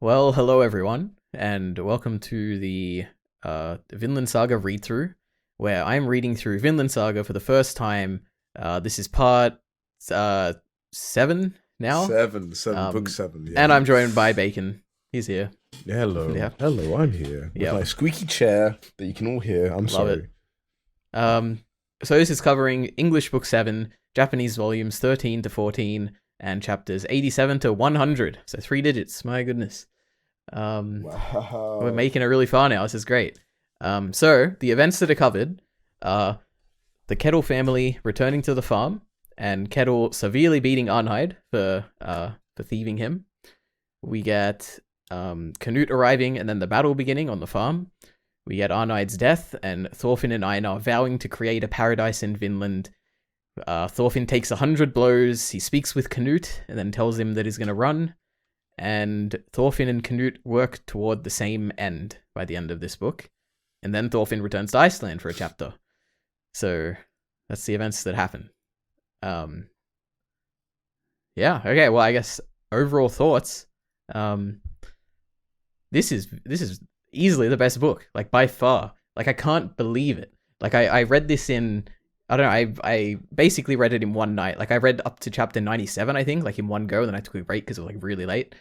Well, hello everyone, and welcome to the Vinland Saga read-through, where I'm reading through Vinland Saga for the first time. This is part 7 now. Book 7, yeah. And I'm joined by Bacon. He's here. Yeah, hello. Yeah. Hello, I'm here. With Yep. my squeaky chair that you can all hear. I'm Love sorry. it. So this is covering English Book 7, Japanese volumes 13 to 14, and chapters 87 to 100. So 3 digits, my goodness. Wow. We're making it really far now. This is great. So the events that are covered are the Ketil family returning to the farm, and Ketil severely beating Arnheid for thieving him. We get Canute arriving, and then the battle beginning on the farm. We get Arnheid's death, and Thorfinn and Einar vowing to create a paradise in Vinland. Thorfinn takes 100 blows. He speaks with Canute, and then tells him that he's going to run. And Thorfinn and Canute work toward the same end by the end of this book. And then Thorfinn returns to Iceland for a chapter. So that's the events that happen. Yeah, okay, well, I guess overall thoughts. This is easily the best book, like by far. Like, I can't believe it. Like, I read this in, I don't know, I basically read it in one night. Like, I read up to chapter 97, I think, like in one go, and then I took a break because it was like really late.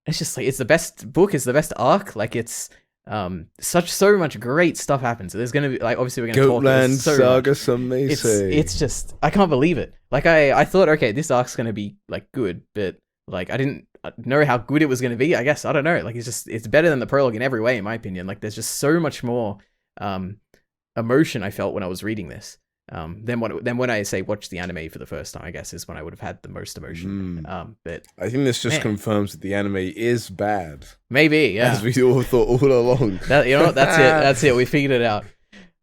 It's just like, it's the best book, it's the best arc. Like, it's so much great stuff happens. So there's gonna be, like, obviously we're gonna talk Vinland Saga, much. some may say. It's just, I can't believe it. Like, I thought, okay, this arc's gonna be like good, but like I didn't know how good it was gonna be. I guess, I don't know. Like, it's better than the prologue in every way, in my opinion. Like, there's just so much more emotion I felt when I was reading this. Then when I say watch the anime for the first time, I guess is when I would have had the most emotion. But I think this just confirms that the anime is bad. Maybe, yeah. As we all thought all along. You know what? That's it. We figured it out.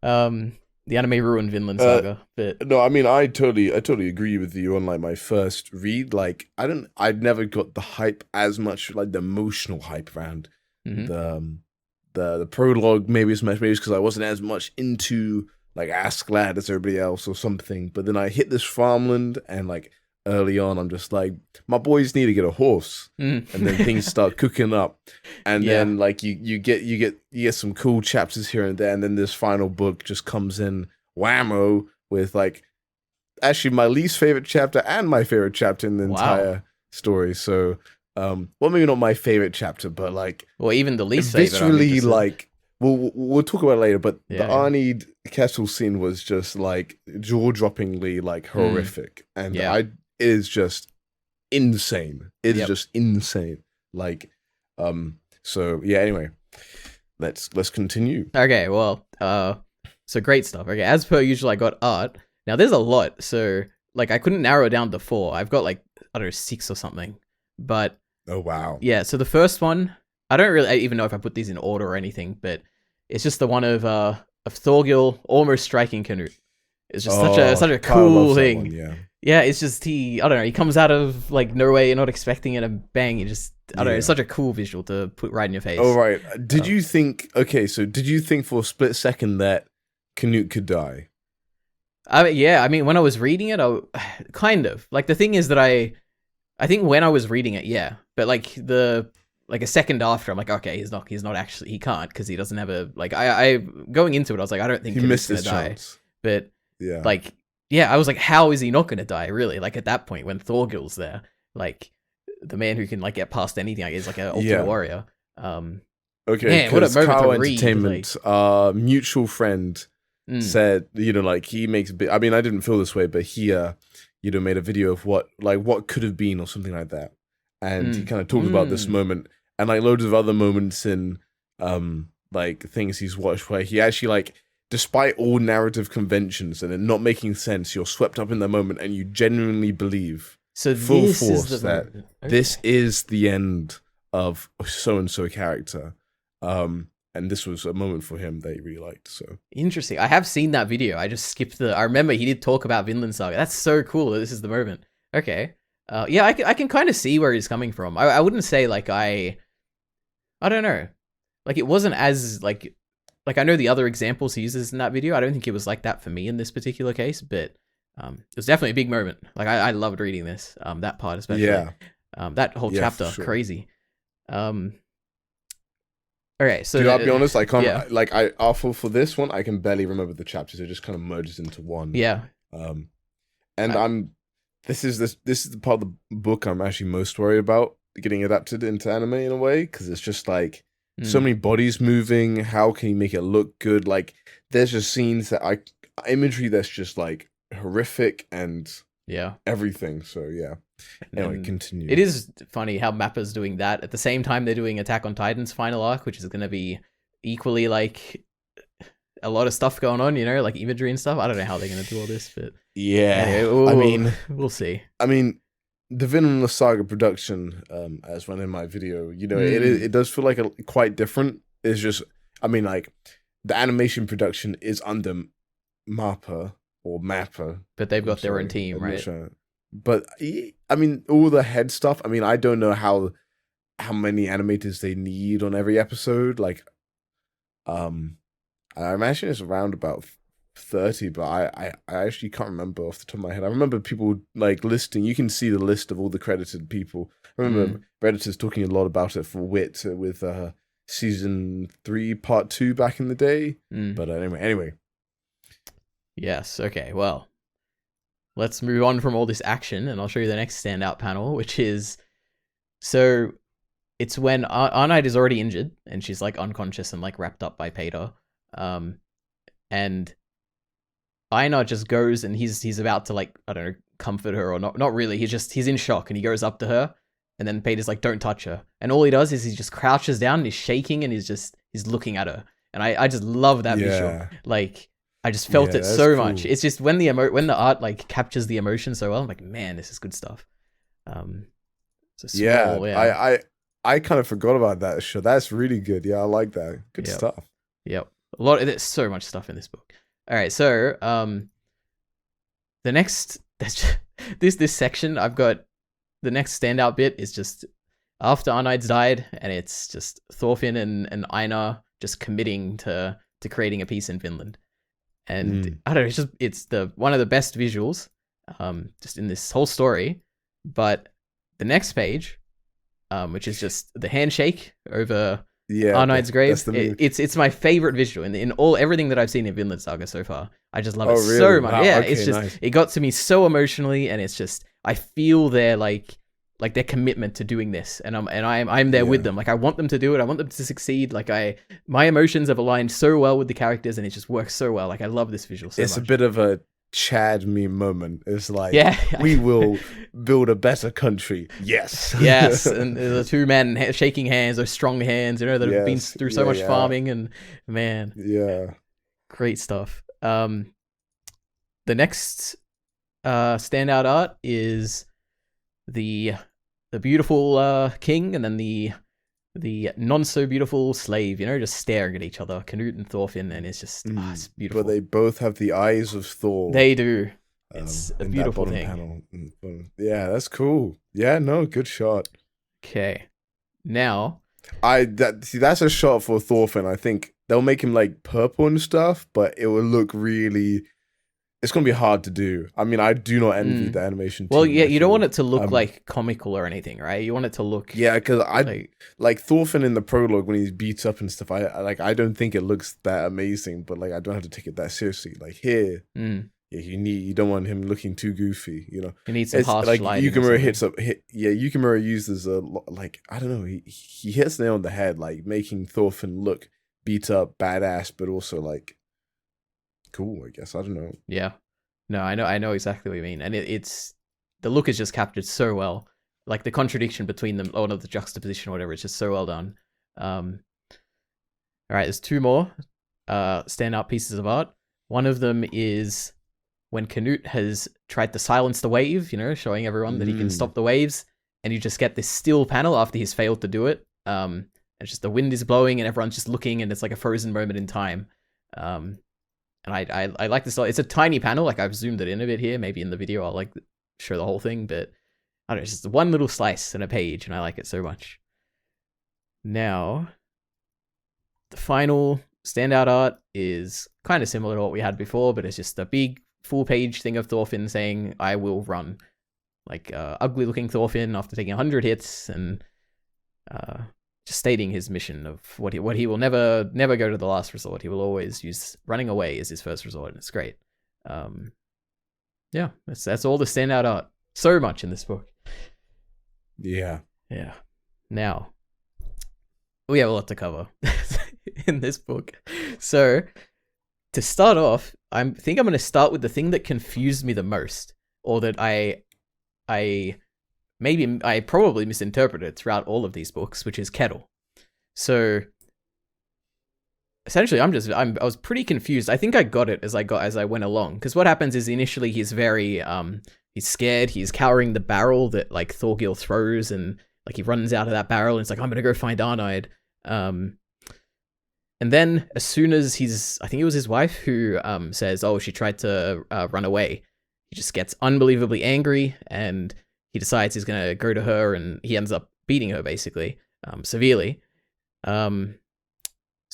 The anime ruined Vinland Saga. But No, I mean, I totally agree with you on like my first read. Like, I'd never got the hype as much, like the emotional hype around the prologue. Maybe as much, maybe because I wasn't as much into like Askeladd as everybody else or something. But then I hit this farmland, and like early on, I'm just like, my boys need to get a horse, and then things start cooking up, and then like you get some cool chapters here and there, and then this final book just comes in whammo with like actually my least favorite chapter and my favorite chapter in the entire story. So well, maybe not my favorite chapter, but like, well, even the least favorite. Visually, like, we'll talk about it later, but the Arnheid Ketil scene was just like jaw-droppingly like horrific, and it is just insane. It's just insane. Like, so yeah. Anyway, let's continue. Okay, well, so great stuff. Okay, as per usual, I got art. Now there's a lot, so like I couldn't narrow it down to 4. I've got like, I don't know, 6 or something. But oh wow, yeah. So the first one, I don't really even know if I put these in order or anything, but it's just the one of Thorgil almost striking Canute. It's just such a cool thing. Yeah, it's just I don't know, he comes out of like nowhere, you're not expecting it, and bang, you just, I don't know, it's such a cool visual to put right in your face. Oh right. Did you think for a split second that Canute could die? I mean, when I was reading it, kind of. Like, the thing is that I think when I was reading it, yeah, but like a second after, I'm like, okay, he's not actually, he can't, because he doesn't have a, like, I going into it, I was like, I don't think he missed his chance. But yeah, like, yeah, I was like, how is he not going to die, really? Like, at that point, when Thorgil's there, like, the man who can like get past anything, is like an ultimate warrior. Okay, man, what a moment Kyle to read, Entertainment, mutual friend said, like, he makes I mean, I didn't feel this way, but he made a video of what could have been or something like that, and he kind of talked about this moment and like loads of other moments in like things he's watched where he actually, like, despite all narrative conventions and it not making sense, you're swept up in the moment and you genuinely believe full force that this is the end of so and so character, and this was a moment for him that he really liked. So interesting. I have seen that video. I just skipped I remember he did talk about Vinland Saga. That's so cool that this is the moment. Okay. Yeah, I can kind of see where he's coming from. I wouldn't say like I don't know. Like, it wasn't as like I know the other examples he uses in that video. I don't think it was like that for me in this particular case, but it was definitely a big moment. Like, I loved reading this. That part especially. Yeah. That whole chapter, sure. crazy. All right, so Dude, I'll be honest, I can't yeah. for this one, I can barely remember the chapters. It just kind of merges into one. Yeah. And this is the part of the book I'm actually most worried about getting adapted into anime in a way, because it's just like so many bodies moving. How can you make it look good? Like, there's just scenes imagery that's just like horrific and everything. So yeah. Anyway, continue. It is funny how Mappa's doing that at the same time they're doing Attack on Titan's final arc, which is going to be equally like a lot of stuff going on, you know, like imagery and stuff. I don't know how they're going to do all this, but yeah, anyway, we'll see. I mean, the Vinland Saga production, as run in my video, you know, it does feel like quite different. It's just, I mean, like the animation production is under Mappa, but they've got their own team, right? But I mean, all the head stuff. I mean, I don't know how many animators they need on every episode. Like, I imagine it's around about 30, but I actually can't remember off the top of my head. I remember people like listing. You can see the list of all the credited people. I remember Redditors talking a lot about it for Wit with season 3, part 2 back in the day. But anyway. Yes. Okay. Well, let's move on from all this action, and I'll show you the next standout panel, which is, so it's when Arnheid is already injured, and she's like unconscious and like wrapped up by Peter, and Einar just goes and he's about to like, I don't know, comfort her or not really. He's in shock, and he goes up to her, and then Peter's like, don't touch her, and all he does is he just crouches down and he's shaking and he's looking at her, and I just love that visual. Like, I just felt it so much. It's just when the art like captures the emotion so well, I'm like, man, this is good stuff. I kind of forgot about that show. That's really good. Yeah, I like that. Good stuff. Yep. There's so much stuff in this book. All right, so the next this section, I've got the next standout bit is just after Arnheid's died, and it's just Thorfinn and Einar just committing to creating a peace in Finland. And I don't know, it's one of the best visuals, just in this whole story. But the next page, which is just the handshake over Arnheid's grave, it's my favorite visual in everything that I've seen in Vinland Saga so far. I just love it so much. Wow, yeah, okay, it's just nice. It got to me so emotionally, and it's just I feel their like their commitment to doing this, and I'm there with them. Like, I want them to do it. I want them to succeed. Like, my emotions have aligned so well with the characters, and it just works so well. Like, I love this visual so much. It's a bit of a Chad meme moment. It's like, we will build a better country. Yes. Yes. And the two men shaking hands, those strong hands, you know, that have been through so much farming, and man. Yeah. Great stuff. The next standout art is the beautiful king, and then the non so beautiful slave, you know, just staring at each other, Canute and Thorfinn, and it's just it's beautiful. But they both have the eyes of Thor. They do. It's a beautiful thing. Panel. Yeah, that's cool. Yeah, no, good shot. Okay, now that's a shot for Thorfinn. I think they'll make him like purple and stuff, but it will look really. It's going to be hard to do. I mean, I do not envy the animation team. Well, yeah, you don't want it to look like comical or anything, right? You want it to look... Yeah, because like Thorfinn in the prologue when he's beat up and stuff, I don't think it looks that amazing, but like I don't have to take it that seriously. Like here, you don't want him looking too goofy, you know? You need some harsh like lighting. Yukimura uses a like, I don't know, he hits the nail on the head, like making Thorfinn look beat up, badass, but also like... cool, I guess. I don't know. Yeah. No, I know exactly what you mean. And it's the look is just captured so well. Like the contradiction between them, or not the juxtaposition or whatever, it's just so well done. All right, there's two more standout pieces of art. One of them is when Canute has tried to silence the wave, you know, showing everyone that he can stop the waves, and you just get this still panel after he's failed to do it. It's just the wind is blowing and everyone's just looking, and it's like a frozen moment in time. And I like this. It's a tiny panel. Like, I've zoomed it in a bit here. Maybe in the video I'll like show the whole thing, but I don't know. It's just one little slice in a page, and I like it so much. Now, the final standout art is kind of similar to what we had before, but it's just a big full page thing of Thorfinn saying, "I will run." Like ugly looking Thorfinn after taking 100 hits, and just stating his mission of what he will never go to the last resort. He will always use running away as his first resort, and it's great. Yeah, that's all the standout art. So much in this book. Yeah. Now, we have a lot to cover in this book. So, to start off, I think I'm going to start with the thing that confused me the most, or that I probably misinterpreted throughout all of these books, which is Ketil. So, essentially, I was pretty confused. I think I got it as I went along, because what happens is initially he's very he's scared. He's cowering the barrel that like Thorgil throws, and like he runs out of that barrel, and it's like, I'm gonna go find Arnheid. And then as soon as I think it was his wife who says, oh, she tried to run away, he just gets unbelievably angry, and he decides he's gonna go to her, and he ends up beating her basically severely. So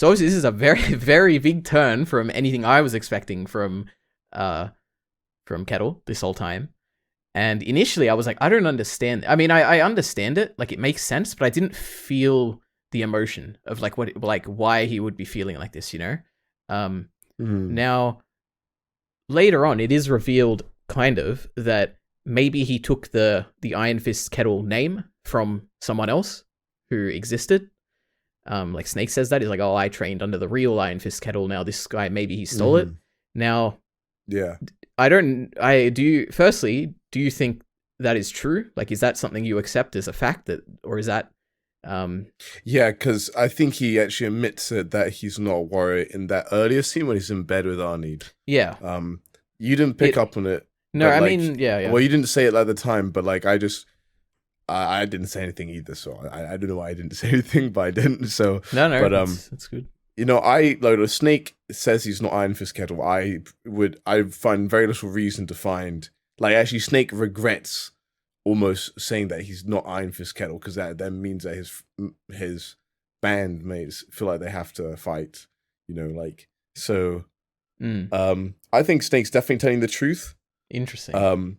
obviously this is a very, very big turn from anything I was expecting from Ketil this whole time. And initially I was like, I don't understand. I mean, I understand it, like it makes sense, but I didn't feel the emotion of like why he would be feeling like this, you know? Now, later on, it is revealed kind of that maybe he took the Iron Fist Ketil name from someone else who existed. Like Snake says that, he's like, oh, I trained under the real Iron Fist Ketil. Now this guy, maybe he stole it. Now, yeah, firstly, do you think that is true? Like, is that something you accept as a fact, or is that, yeah, because I think he actually admits it, that he's not a warrior in that earlier scene when he's in bed with Arnheid. Yeah. You didn't pick up on it. No, I like, mean, yeah. Well, you didn't say it at the time, but like, I didn't say anything either, so I don't know why I didn't say anything, but I didn't. So no, but that's good. You know, Snake says he's not Iron Fist Ketil. I find very little reason to find, like, actually Snake regrets almost saying that he's not Iron Fist Ketil, because that then means that his bandmates feel like they have to fight, you know, like, so. I think Snake's definitely telling the truth. Interesting.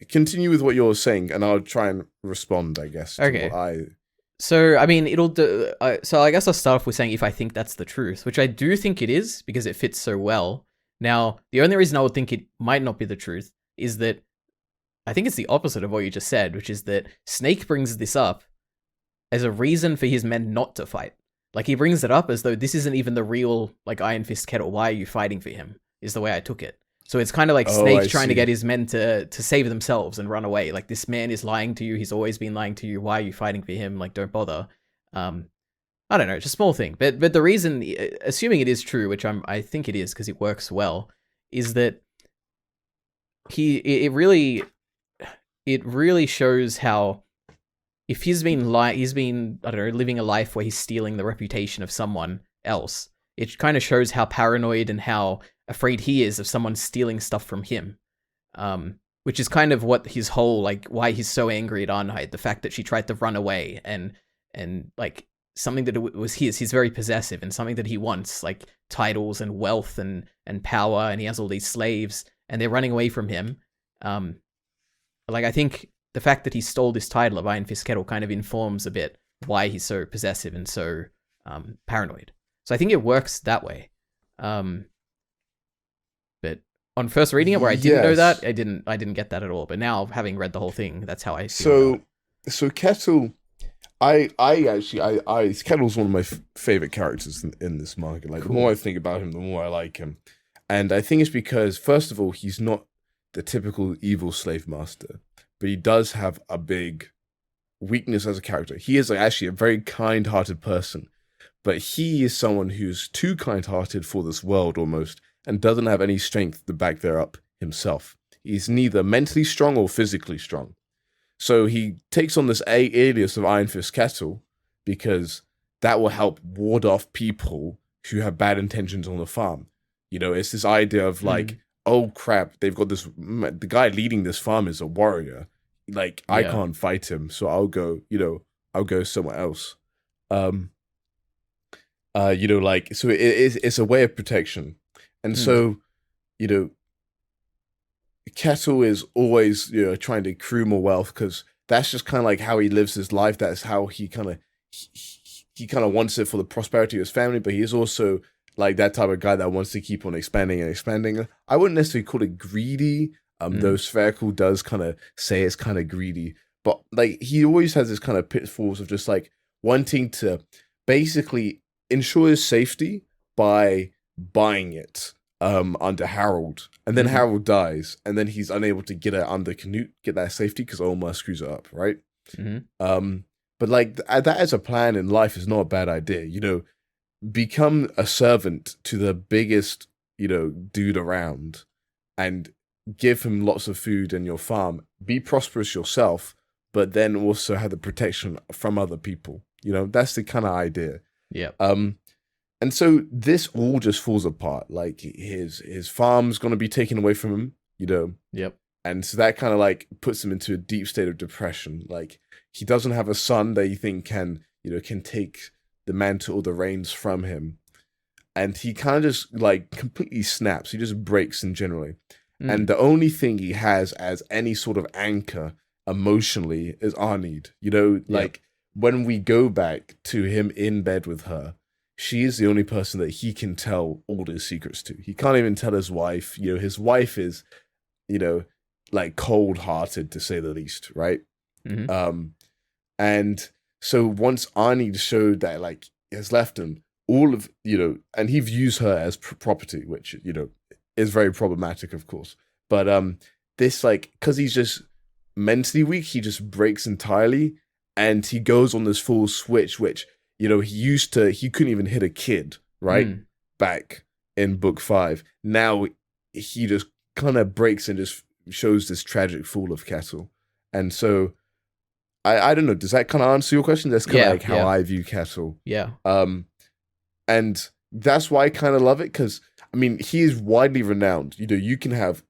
Continue with what you're saying, and I'll try and respond, I guess. Okay. So, I mean, so I guess I'll start off with saying if I think that's the truth, which I do think it is, because it fits so well. Now, the only reason I would think it might not be the truth is that I think it's the opposite of what you just said, which is that Snake brings this up as a reason for his men not to fight. Like, he brings it up as though this isn't even the real, like, Iron Fist Ketil. Why are you fighting for him? Is the way I took it. So it's kind of like Snake trying to get his men to save themselves and run away. Like, this man is lying to you. He's always been lying to you. Why are you fighting for him? Like, don't bother. I don't know. It's a small thing. But the reason, assuming it is true, which I think it is because it works well, is that it really shows how if he's been I don't know, living a life where he's stealing the reputation of someone else, it kind of shows how paranoid and how afraid he is of someone stealing stuff from him. Which is kind of what his whole, like, why he's so angry at Arnheid, the fact that she tried to run away and like something that was his. He's very possessive, and something that he wants, like titles and wealth and power, and he has all these slaves and they're running away from him. Like, I think the fact that he stole this title of Iron Fist Ketil kind of informs a bit why he's so possessive and so paranoid. So I think it works that way. But on first reading it, where I didn't know that, I didn't get that at all. But now, having read the whole thing, that's how I feel. So Ketil, Ketil's one of my favorite characters in this manga. Like, cool. The more I think about him, the more I like him. And I think it's because, first of all, he's not the typical evil slave master, but he does have a big weakness as a character. He is actually a very kind-hearted person, but he is someone who's too kind-hearted for this world almost, and doesn't have any strength to back that up himself. He's neither mentally strong or physically strong. So he takes on this alias of Iron Fist Ketil because that will help ward off people who have bad intentions on the farm. You know, it's this idea of like, oh crap, they've got this, the guy leading this farm is a warrior. Like, I can't fight him, so I'll go somewhere else. You know, like, so it's a way of protection. And so, you know, Ketil is always, you know, trying to accrue more wealth because that's just kind of like how he lives his life. That's how he kind of, he kind of wants it for the prosperity of his family, but he is also like that type of guy that wants to keep on expanding and expanding. I wouldn't necessarily call it greedy. Though Spherical does kind of say it's kind of greedy, but like he always has this kind of pitfalls of just like wanting to basically ensure his safety by buying it under Harold, and then Harold dies, and then he's unable to get it under Canute, get that safety because Omar screws it up, right? But like that as a plan in life is not a bad idea, you know. Become a servant to the biggest, you know, dude around, and give him lots of food in your farm. Be prosperous yourself, but then also have the protection from other people. You know, that's the kind of idea. Yeah. And so this all just falls apart. Like his farm's gonna be taken away from him, you know. Yep. And so that kind of like puts him into a deep state of depression. Like he doesn't have a son that you think can take the mantle or the reins from him. And he kind of just like completely snaps. He just breaks in generally. And the only thing he has as any sort of anchor emotionally is Arnid. You know, like when we go back to him in bed with her, she is the only person that he can tell all his secrets to. He can't even tell his wife. You know, his wife is, you know, like cold-hearted to say the least, right? And so once Arnie showed that like has left him, all of, you know, and he views her as property, which, you know, is very problematic, of course. But this like, because he's just mentally weak, he just breaks entirely, and he goes on this full switch, which, you know, he couldn't even hit a kid, right? Back in book 5. Now he just kind of breaks and just shows this tragic fall of Ketil. And so I don't know, does that kind of answer your question? That's kind of like how I view Ketil. Yeah. And that's why I kind of love it, because I mean, he is widely renowned. You know, you can have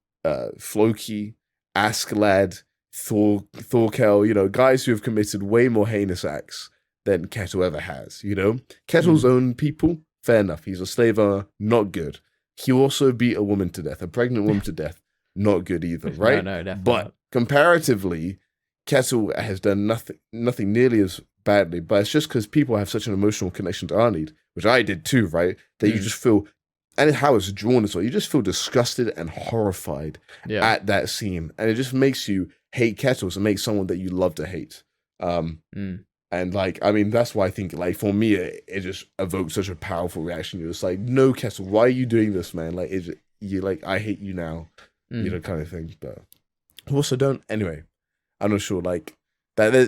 Floki, Askeladd, Thorgil, you know, guys who have committed way more heinous acts than Ketil ever has, you know? Ketil's own people, fair enough. He's a slave owner, not good. He also beat a woman to death, a pregnant woman to death, not good either, right? No, definitely but not. Comparatively, Ketil has done nothing nearly as badly, but it's just because people have such an emotional connection to Arnid, which I did too, right? That you just feel, and how it's drawn as well, you just feel disgusted and horrified at that scene. And it just makes you hate Ketil, so makes someone that you love to hate. And like, I mean, that's why I think, like, for me, it just evoked such a powerful reaction. You're just like, no, Ketil, why are you doing this, man? Like, you like, I hate you now, you know, kind of thing. But also don't. Anyway, I'm not sure. Like that's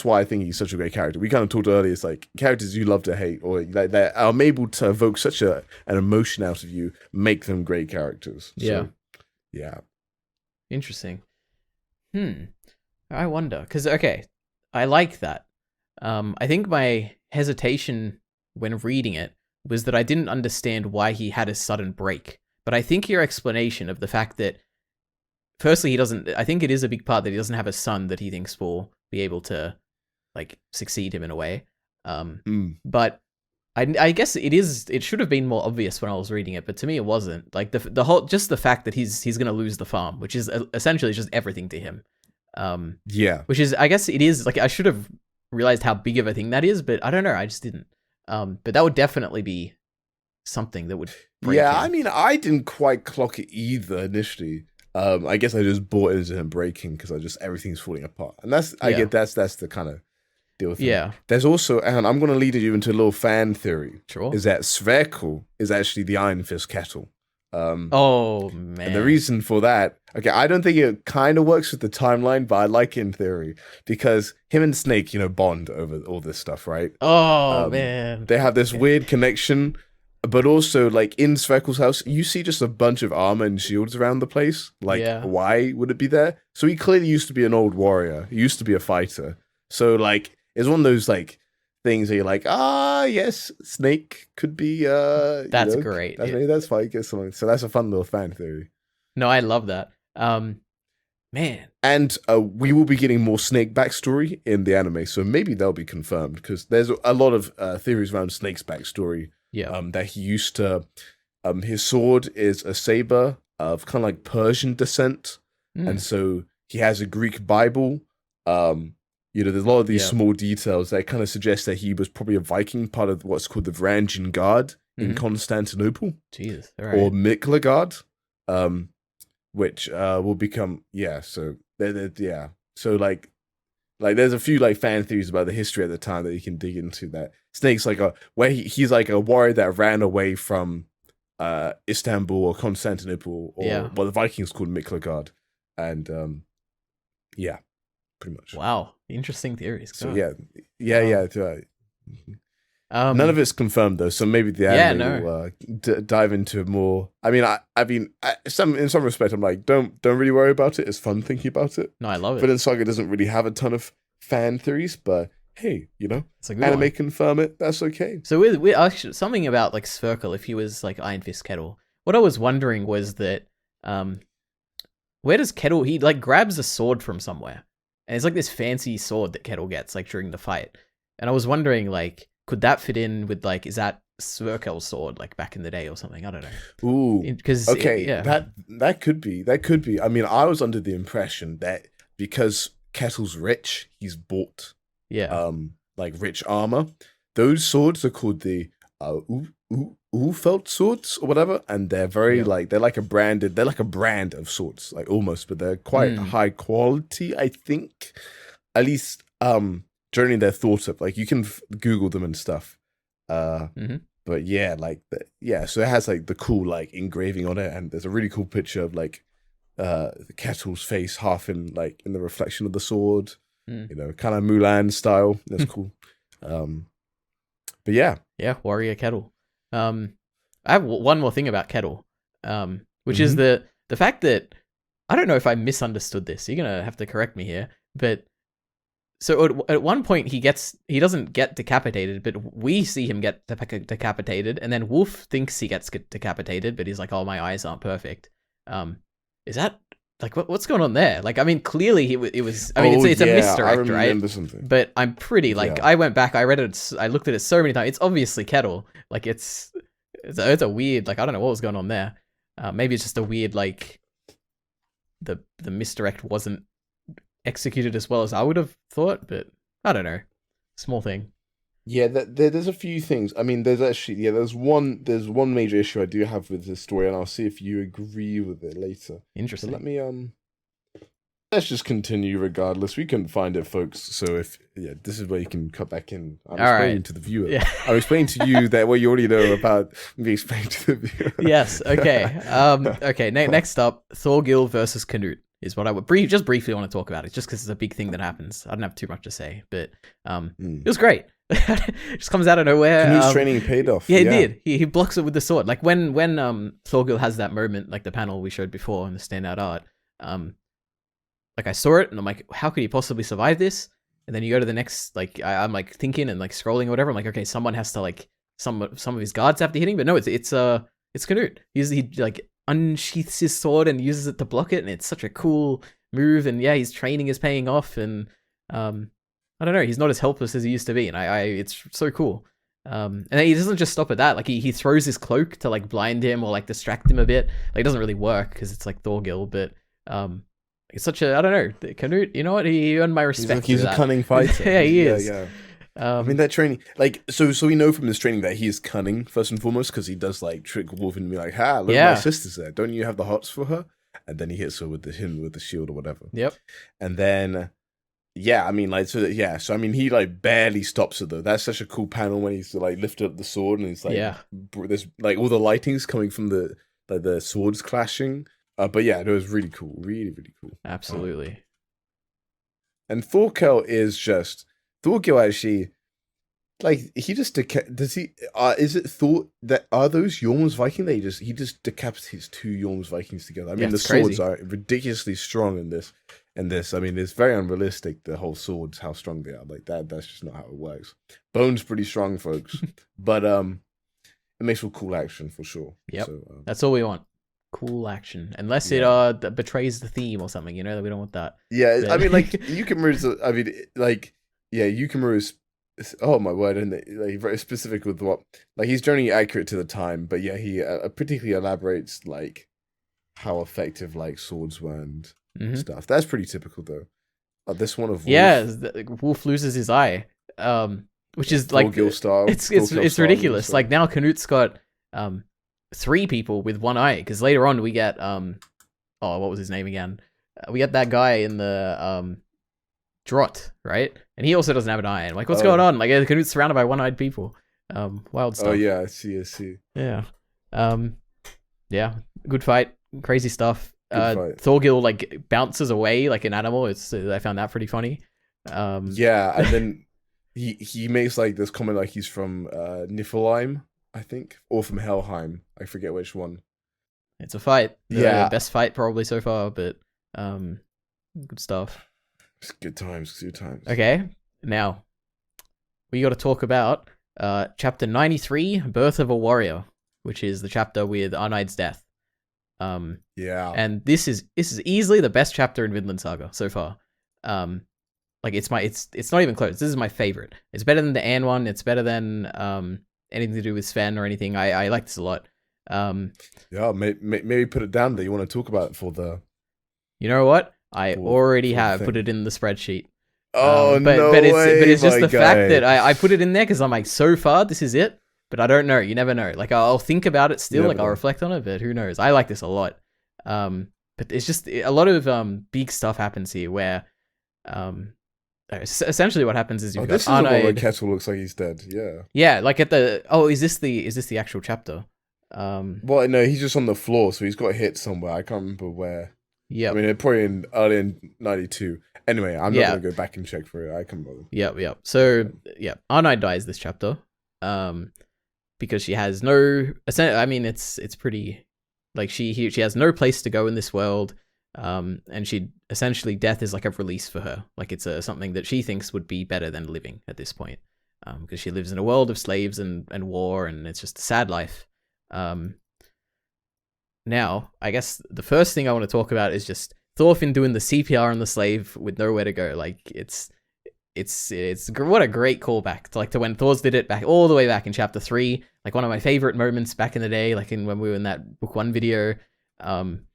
why I think he's such a great character. We kind of talked earlier. It's like characters you love to hate, or like that are able to evoke such an emotion out of you, make them great characters. So, yeah. Interesting. I wonder, because okay, I like that. I think my hesitation when reading it was that I didn't understand why he had a sudden break. But I think your explanation of the fact that, firstly, I think it is a big part that he doesn't have a son that he thinks will be able to, like, succeed him in a way. But I guess it should have been more obvious when I was reading it, but to me it wasn't. Like, the whole, just the fact that he's going to lose the farm, which is essentially just everything to him. Which is, I guess it is, like, I should have realized how big of a thing that is, but I don't know, I just didn't. But that would definitely be something that would break him. I mean, I didn't quite clock it either initially. I guess I just bought into him breaking because everything's falling apart, and that's the kind of deal with it. Yeah. There's also, and I'm going to lead you into a little fan theory. Sure. Is that Sverkel is actually the Iron Fist Ketil. Oh man. And the reason for that, okay, I don't think it kind of works with the timeline, but I like it in theory because him and Snake, you know, bond over all this stuff, right? Oh man. They have this weird connection. But also, like, in Svekel's house, you see just a bunch of armor and shields around the place. Like, why would it be there? So he clearly used to be an old warrior. He used to be a fighter. So, like, it's one of those, like, things that you're like, yes, Snake could be, That's great. That's fine. Get something. So that's a fun little fan theory. No, I love that. Man. And we will be getting more Snake backstory in the anime. So maybe they'll be confirmed because there's a lot of theories around Snake's backstory. That he used to, his sword is a saber of kind of like Persian descent, and so he has a Greek Bible, you there's a lot of these Yeah. small details that kind of suggest that he was probably a Viking, part of what's called the Varangian Guard in Constantinople, Jesus. All or right. Mikla Guard, which will become So yeah. So like there's a few like fan theories about the history at the time that you can dig into. That Snake's like he's like a warrior that ran away from Istanbul or Constantinople, or what the Vikings called Miklagard, and yeah, pretty much. Wow, interesting theories. So God. yeah. None of it's confirmed though, so maybe the anime will dive into it more. I mean, in some respect, I'm like, don't really worry about it. It's fun thinking about it. No, I love it. Vinland Saga doesn't really have a ton of fan theories, but hey, it's a good anime one. confirm it. That's okay. So with actually, something about like Sverkel, if he was like Iron Fist Ketil, what I was wondering was that where does Ketil, he like grabs a sword from somewhere, and it's like this fancy sword that Ketil gets like during the fight, and I was wondering like, could that fit in with like, is that Sverkel's sword like back in the day or something? I don't know. Ooh, because that could be. I mean, I was under the impression that because Ketil's rich, he's bought like rich armor. Those swords are called the Ulfelt swords or whatever, and they're very they're like a brand of swords, like almost, but they're quite high quality, I think. At least generally they're thought of. Like you can Google them and stuff. But yeah, so it has like the cool like engraving on it, and there's a really cool picture of like the Ketil's face half in like in the reflection of the sword. Kind of Mulan style. That's cool. But yeah, warrior Ketil. I have one more thing about Ketil, which is the fact that I don't know if I misunderstood this. You're gonna have to correct me here, but so at one point he doesn't get decapitated, but we see him get decapitated, and then Wolf thinks he gets decapitated, but he's like, "Oh, my eyes aren't perfect." Is that like what's going on there? Like, I mean, clearly it was. I mean, it's a misdirect, right? Something. But I'm pretty like I went back, I read it, I looked at it so many times. It's obviously Ketil. Like it's a weird, like I don't know what was going on there. Maybe it's just a weird like the misdirect wasn't executed as well as I would have thought, but I don't know. Small thing. Yeah, there's a few things. I mean, there's actually there's one major issue I do have with this story, and I'll see if you agree with it later. Interesting. So let me let's just continue regardless. We can find it, folks. So if this is where you can cut back in. I'm explaining to the viewer. Yeah. I'm explaining to you that what you already know about me explaining to the viewer. Yes. Okay. Okay. Next up, Thorgil versus Canute is what I would just briefly want to talk about. It's just because it's a big thing that happens. I don't have too much to say, but it was great. Just comes out of nowhere. Canute's training paid off. Yeah, it did. He blocks it with the sword. Like when Thorgil has that moment, like the panel we showed before in the standout art. Like I saw it and I'm like, how could he possibly survive this? And then you go to the next, like I'm like thinking and like scrolling or whatever. I'm like, okay, someone has to like some of his guards have to hit him, but no, it's Canute. He like unsheaths his sword and uses it to block it, and it's such a cool move. And yeah, his training is paying off, and I don't know, he's not as helpless as he used to be, and it's so cool. And then he doesn't just stop at that. Like he throws his cloak to like blind him or like distract him a bit. Like it doesn't really work because it's like Thorgil, but it's such a, I don't know, Canute, you know what? He earned my respect. He's a cunning fighter. Yeah, he is. Yeah. I mean, that training, like, so we know from this training that he is cunning first and foremost, because he does like trick Wolf and be like, "Ha, look, my sister's there. Don't you have the hots for her?" And then he hits her with the shield or whatever. Yep. And then, I mean, like, so I mean, he like barely stops it though. That's such a cool panel when he's like lifted up the sword and he's like, there's like all the lightings coming from the swords clashing. But yeah, it was really cool, really, really cool. Absolutely. And Thorgil actually, like, he just does he? Is it thought that are those Jorm's Viking? He just decapitates two Jorm's Vikings together. I mean, the swords are ridiculously strong in this. I mean, it's very unrealistic. The whole swords, how strong they are, like that. That's just not how it works. Bone's pretty strong, folks. But it makes for cool action for sure. Yep. So, that's all we want. Cool action, unless it betrays the theme or something. You know, we don't want that. Yeah, but I mean, like Yukimura's. I mean, like, Yukimura's. Oh my word! And like very specific with what, like, he's generally accurate to the time, but yeah, he particularly elaborates like how effective like swords were and stuff. That's pretty typical though. This one of Wolf. Yeah, Wolf loses his eye. Which is like Thorgil style. It's ridiculous. Like now Canute's got 3 people with one eye, because later on we get what was his name again? We get that guy in the Drott, right? And he also doesn't have an eye. And like, what's going on? Like Canute's surrounded by one-eyed people. Wild stuff. Oh yeah, I see. Yeah. Yeah. Good fight. Crazy stuff. Fight. Thorgil like bounces away like an animal. I found that pretty funny. Yeah, and then he makes like this comment like he's from Niflheim, I think, or from Helheim. I forget which one. It's a fight. Yeah, best fight probably so far, but good stuff. It's good times. Okay, now we got to talk about chapter 93, Birth of a Warrior, which is the chapter with Arnheid's death. Yeah, and this is easily the best chapter in Vinland Saga so far. Like it's not even close. This is my favorite. It's better than the Anne one. It's better than anything to do with Sven or anything. I like this a lot. Yeah, maybe put it down there. You want to talk about it for the... You know what? I already have put it in the spreadsheet. Oh, but no but way, it's just the guy. fact that I put it in there because I'm like, so far this is it. But I don't know. You never know. Like I'll think about it still. Like I'll reflect on it. But who knows? I like this a lot. But it's just a lot of big stuff happens here where essentially what happens is you've got this is Einar. the one where Ketil looks like he's dead. Yeah, like at the is this the actual chapter? Well, no, he's just on the floor, so he's got hit somewhere. I can't remember where. Yeah, I mean, probably early in 92. Anyway, I'm not gonna go back and check for it. I can bother. Yep. So Arnai dies this chapter, because she has no. I mean, it's pretty, like she has no place to go in this world. And she essentially, death is like a release for her. Like it's something that she thinks would be better than living at this point. Because she lives in a world of slaves and war, and it's just a sad life. Now, I guess the first thing I want to talk about is just Thorfinn doing the CPR on the slave with nowhere to go. Like it's what a great callback to when Thors did it back all the way back in chapter 3. Like one of my favorite moments back in the day, like when we were in that book 1 video. And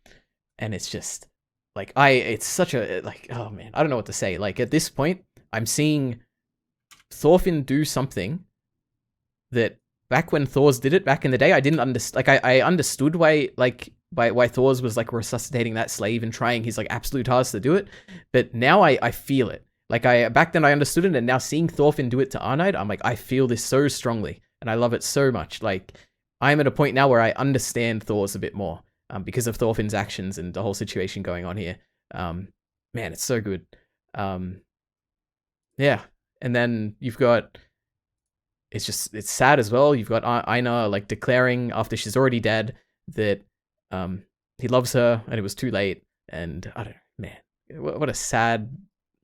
it's just like it's such a, like, oh man, I don't know what to say. Like at this point, I'm seeing Thorfinn do something that back when Thors did it back in the day, I didn't understand. Like I understood why Thors was like resuscitating that slave and trying his like absolute hardest to do it, but now I feel it. Like back then I understood it, and now seeing Thorfinn do it to Arnheid, I'm like, I feel this so strongly, and I love it so much. Like I'm at a point now where I understand Thors a bit more. Because of Thorfinn's actions and the whole situation going on here. Man, it's so good. Yeah. And then you've got, it's sad as well. You've got Einar like declaring after she's already dead that he loves her and it was too late. And I don't know, man, what a sad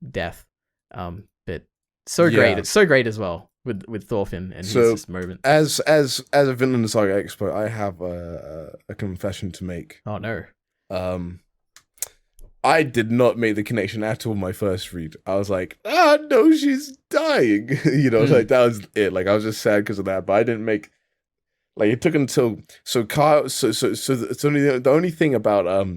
death. But so great. It's so great as well. With Thorfinn and his moment. As a Vinland Saga expert, I have a confession to make. Oh no. I did not make the connection at all my first read. I was like, no, she's dying. Like that was it. Like I was just sad because of that, but I didn't make, like, it took until Kyle. So it's only the only thing about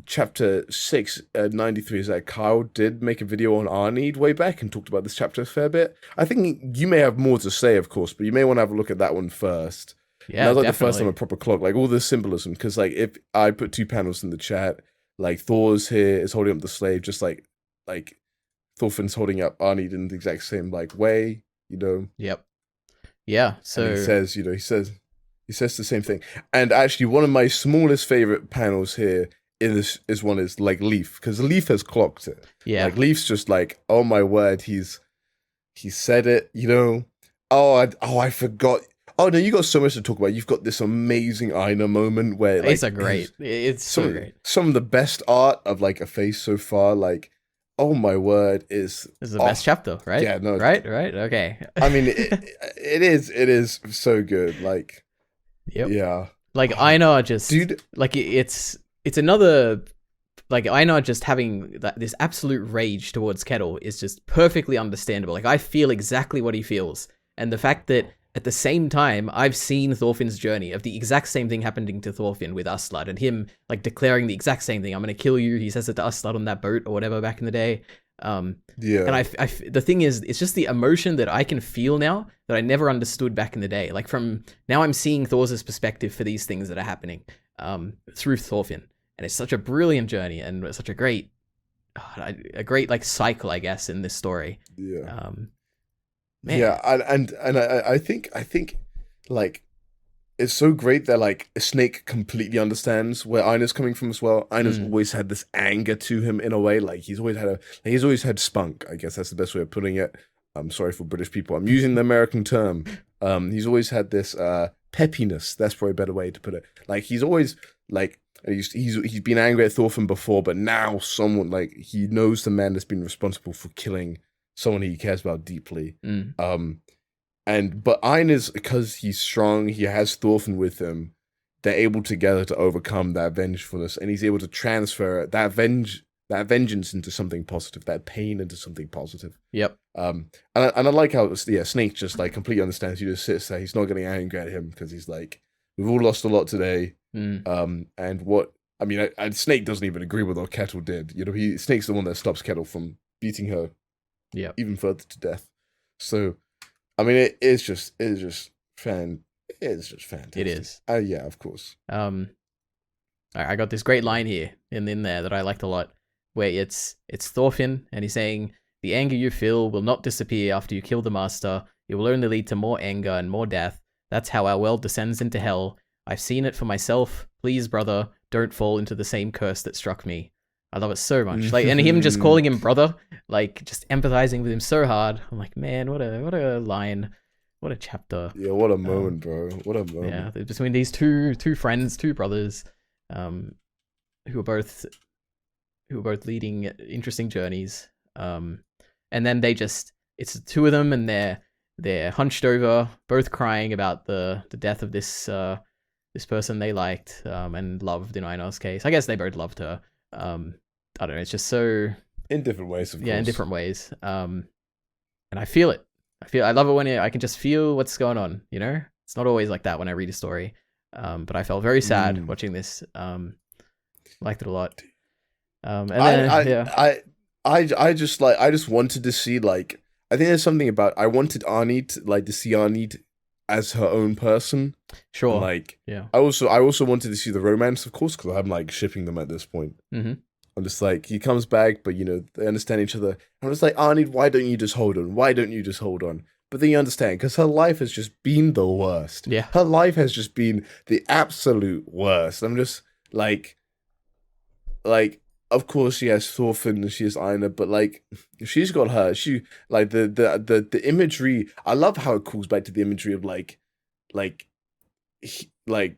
chapter 6 93 is that Kyle did make a video on Arnheid way back and talked about this chapter a fair bit. I think you may have more to say, of course, but you may want to have a look at that one first. Yeah, that was like definitely. the first time a proper clock, like all the symbolism, because like if I put 2 panels in the chat, like Thor's here is holding up the slave, just like Thorfinn's holding up Arnheid in the exact same like way, Yep. Yeah. So and he says the same thing. And actually, one of my smallest favorite panels here in this is like Leaf, because Leaf has clocked it. Yeah. Like Leaf's just like, oh my word, he said it, Oh, I forgot. Oh no, you got so much to talk about. You've got this amazing Einar moment where like, it's so great. Some of the best art of like a face so far, like, oh my word, this is the best chapter, right? Yeah, no, right, okay. I mean, it is so good, like. Yep. Yeah. Like Einar just, dude, like it's another, like Einar just having this absolute rage towards Ketil is just perfectly understandable. Like I feel exactly what he feels, and the fact that at the same time, I've seen Thorfinn's journey of the exact same thing happening to Thorfinn with Aslud, and him like declaring the exact same thing. I'm gonna kill you. He says it to Aslud on that boat or whatever back in the day. Yeah. And the thing is, it's just the emotion that I can feel now that I never understood back in the day. Like from now, I'm seeing Thor's perspective for these things that are happening through Thorfinn, and it's such a brilliant journey and such a great like cycle, I guess, in this story. Yeah. Man. Yeah, and I think like it's so great that like Snake completely understands where Einar's coming from as well. Einar's always had this anger to him in a way, like he's always had spunk. I guess that's the best way of putting it. I'm sorry for British people. I'm using the American term. He's always had this peppiness. That's probably a better way to put it. Like he's always like he's been angry at Thorfinn before, but now someone like he knows the man that's been responsible for killing someone he cares about deeply. But Einar's, because he's strong, he has Thorfinn with him, they're able together to overcome that vengefulness, and he's able to transfer that vengeance into something positive, that pain into something positive. Yep. And I like how Snake just like completely understands. He just sits there, he's not getting angry at him because he's like, we've all lost a lot today. And what I mean, Snake doesn't even agree with what Ketil did. You know, Snake's the one that stops Ketil from beating her even further to death. So I mean, it is just fantastic. It is. Yeah, of course. I got this great line here in there that I liked a lot, where it's Thorfinn, and he's saying, "The anger you feel will not disappear after you kill the master. It will only lead to more anger and more death. That's how our world descends into hell. I've seen it for myself. Please, brother, don't fall into the same curse that struck me." I love it so much. Like, and him just calling him brother, like just empathizing with him so hard. I'm like, man, what a line, what a chapter. Yeah, what a moment, bro. What a moment. Yeah, between these two friends, two brothers, who are both leading interesting journeys. And then it's the two of them, and they're hunched over, both crying about the death of this person they liked and loved in Einar's case. I guess they both loved her. I don't know, it's just so in different ways, of course. Yeah, in different ways. And I feel it. I love it when I can just feel what's going on, you know? It's not always like that when I read a story. But I felt very sad watching this. Liked it a lot. And then I just wanted to see, like, I think there's something about, I wanted Arnie to see Arnie as her own person. Sure. And, like, yeah. I also wanted to see the romance, of course, because I'm like shipping them at this point. I'm just like, he comes back, but you know, they understand each other. I'm just like, Arnie, why don't you just hold on? Why don't you just hold on? But then you understand, because her life has just been the worst. Yeah. Her life has just been the absolute worst. I'm just like, of course she has Thorfinn and she has Einar, but like, she's got her. She, like, the imagery, I love how it calls back to the imagery of like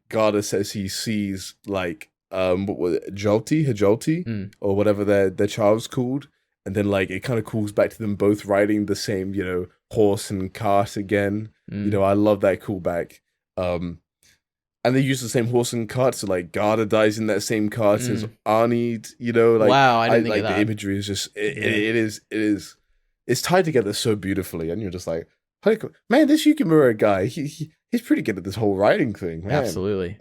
Garda says he sees like what was it, Hjalti, or whatever their child's called, and then like it kind of calls back to them both riding the same, you know, horse and cart again. You know, I love that callback. And they use the same horse and cart, so like Garda dies in that same cart as Arnie. You know, like wow, I didn't think of that. The imagery is just it's tied together so beautifully, and you're just like, hey, man, this Yukimura guy, he's pretty good at this whole writing thing, man. Absolutely.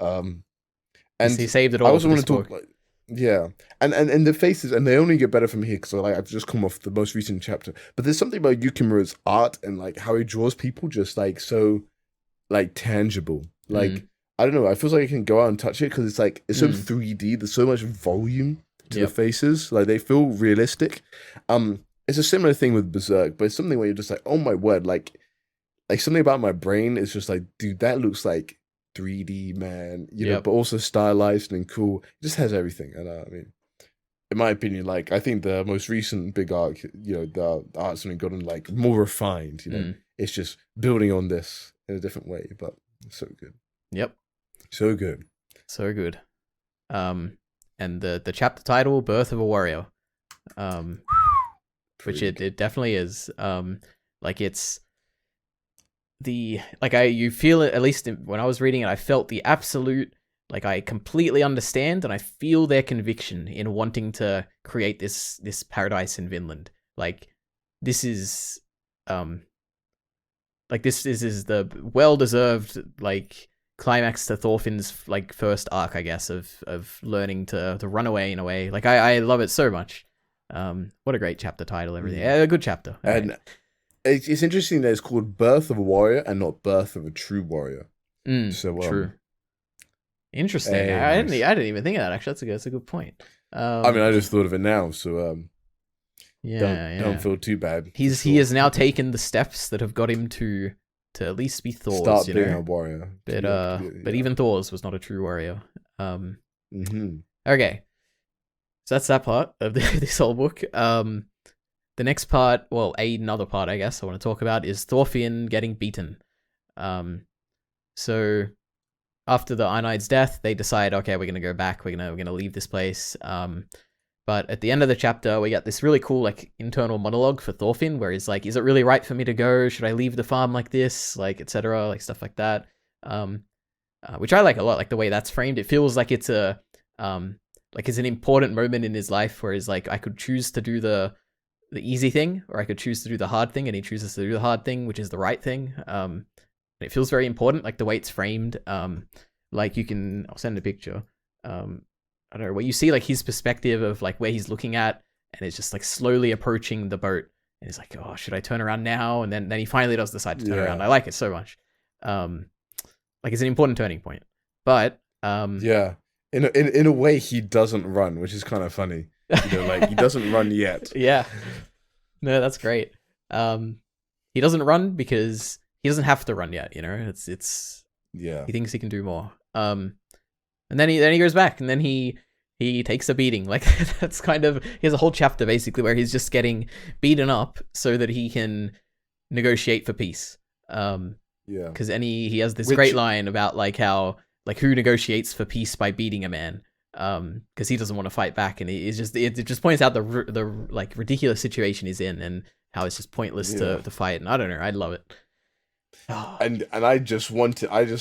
And he saved it all. I also want to talk, like, yeah, and the faces, and they only get better from here because like I've just come off the most recent chapter. But there's something about Yukimura's art and like how he draws people just like so, like tangible. Like I don't know, I feel like I can go out and touch it because it's like it's so 3D. There's so much volume to the faces. Like they feel realistic. It's a similar thing with Berserk, but it's something where you're just like, oh my word, like something about my brain is just like, dude, that looks like 3D, man, you know, but also stylized and cool. It just has everything. And I mean, in my opinion, like I think the most recent big arc, you know, the art's only gotten like more refined. You know, it's just building on this in a different way, but it's so good. Yep, so good, so good. And the chapter title, "Birth of a Warrior," which it definitely is. Like it's. You feel it, at least when I was reading it, I felt the absolute, like I completely understand and I feel their conviction in wanting to create this paradise in Vinland. Like this is like this is the well deserved like climax to Thorfinn's like first arc, I guess, of learning to run away in a way. Like I love it so much. What a great chapter title, everything. Yeah, a good chapter. All And right. it's interesting that it's called Birth of a Warrior and not Birth of a True Warrior. So True. Interesting. Nice. I didn't even think of that. Actually, that's a good point. I mean, I just thought of it now, so don't feel too bad. He has now taken the steps that have got him to at least be Thor's. Start being a warrior. But even Thor's was not a true warrior. Mm-hmm. Okay, so that's that part of this whole book. The next part, well, another part, I guess I want to talk about is Thorfinn getting beaten. So after the Einar's death, they decide, okay, we're gonna go back. We're gonna leave this place. But at the end of the chapter, we get this really cool like internal monologue for Thorfinn, where he's like, "Is it really right for me to go? Should I leave the farm like this? Like, etc. Like stuff like that." Which I like a lot. Like the way that's framed, it feels like it's a like it's an important moment in his life where he's like, I could choose to do the easy thing, or I could choose to do the hard thing, and he chooses to do the hard thing, which is the right thing. And it feels very important, like the way it's framed. Like I'll send a picture. I don't know, where you see like his perspective of like where he's looking at, and it's just like slowly approaching the boat, and he's like, oh, should I turn around now? And then he finally does decide to turn around. I like it so much. Like it's an important turning point. But yeah, in a way, he doesn't run, which is kind of funny. Like he doesn't run yet. Yeah, no, that's great. He doesn't run because he doesn't have to run yet. It's yeah. He thinks he can do more. And then he goes back, and then he takes a beating. Like that's kind of, he has a whole chapter basically where he's just getting beaten up so that he can negotiate for peace. Yeah. Because he has this great line about like how like who negotiates for peace by beating a man. Because he doesn't want to fight back, and it just points out the like ridiculous situation he's in, and how it's just pointless to fight. And I don't know, I love it. And I just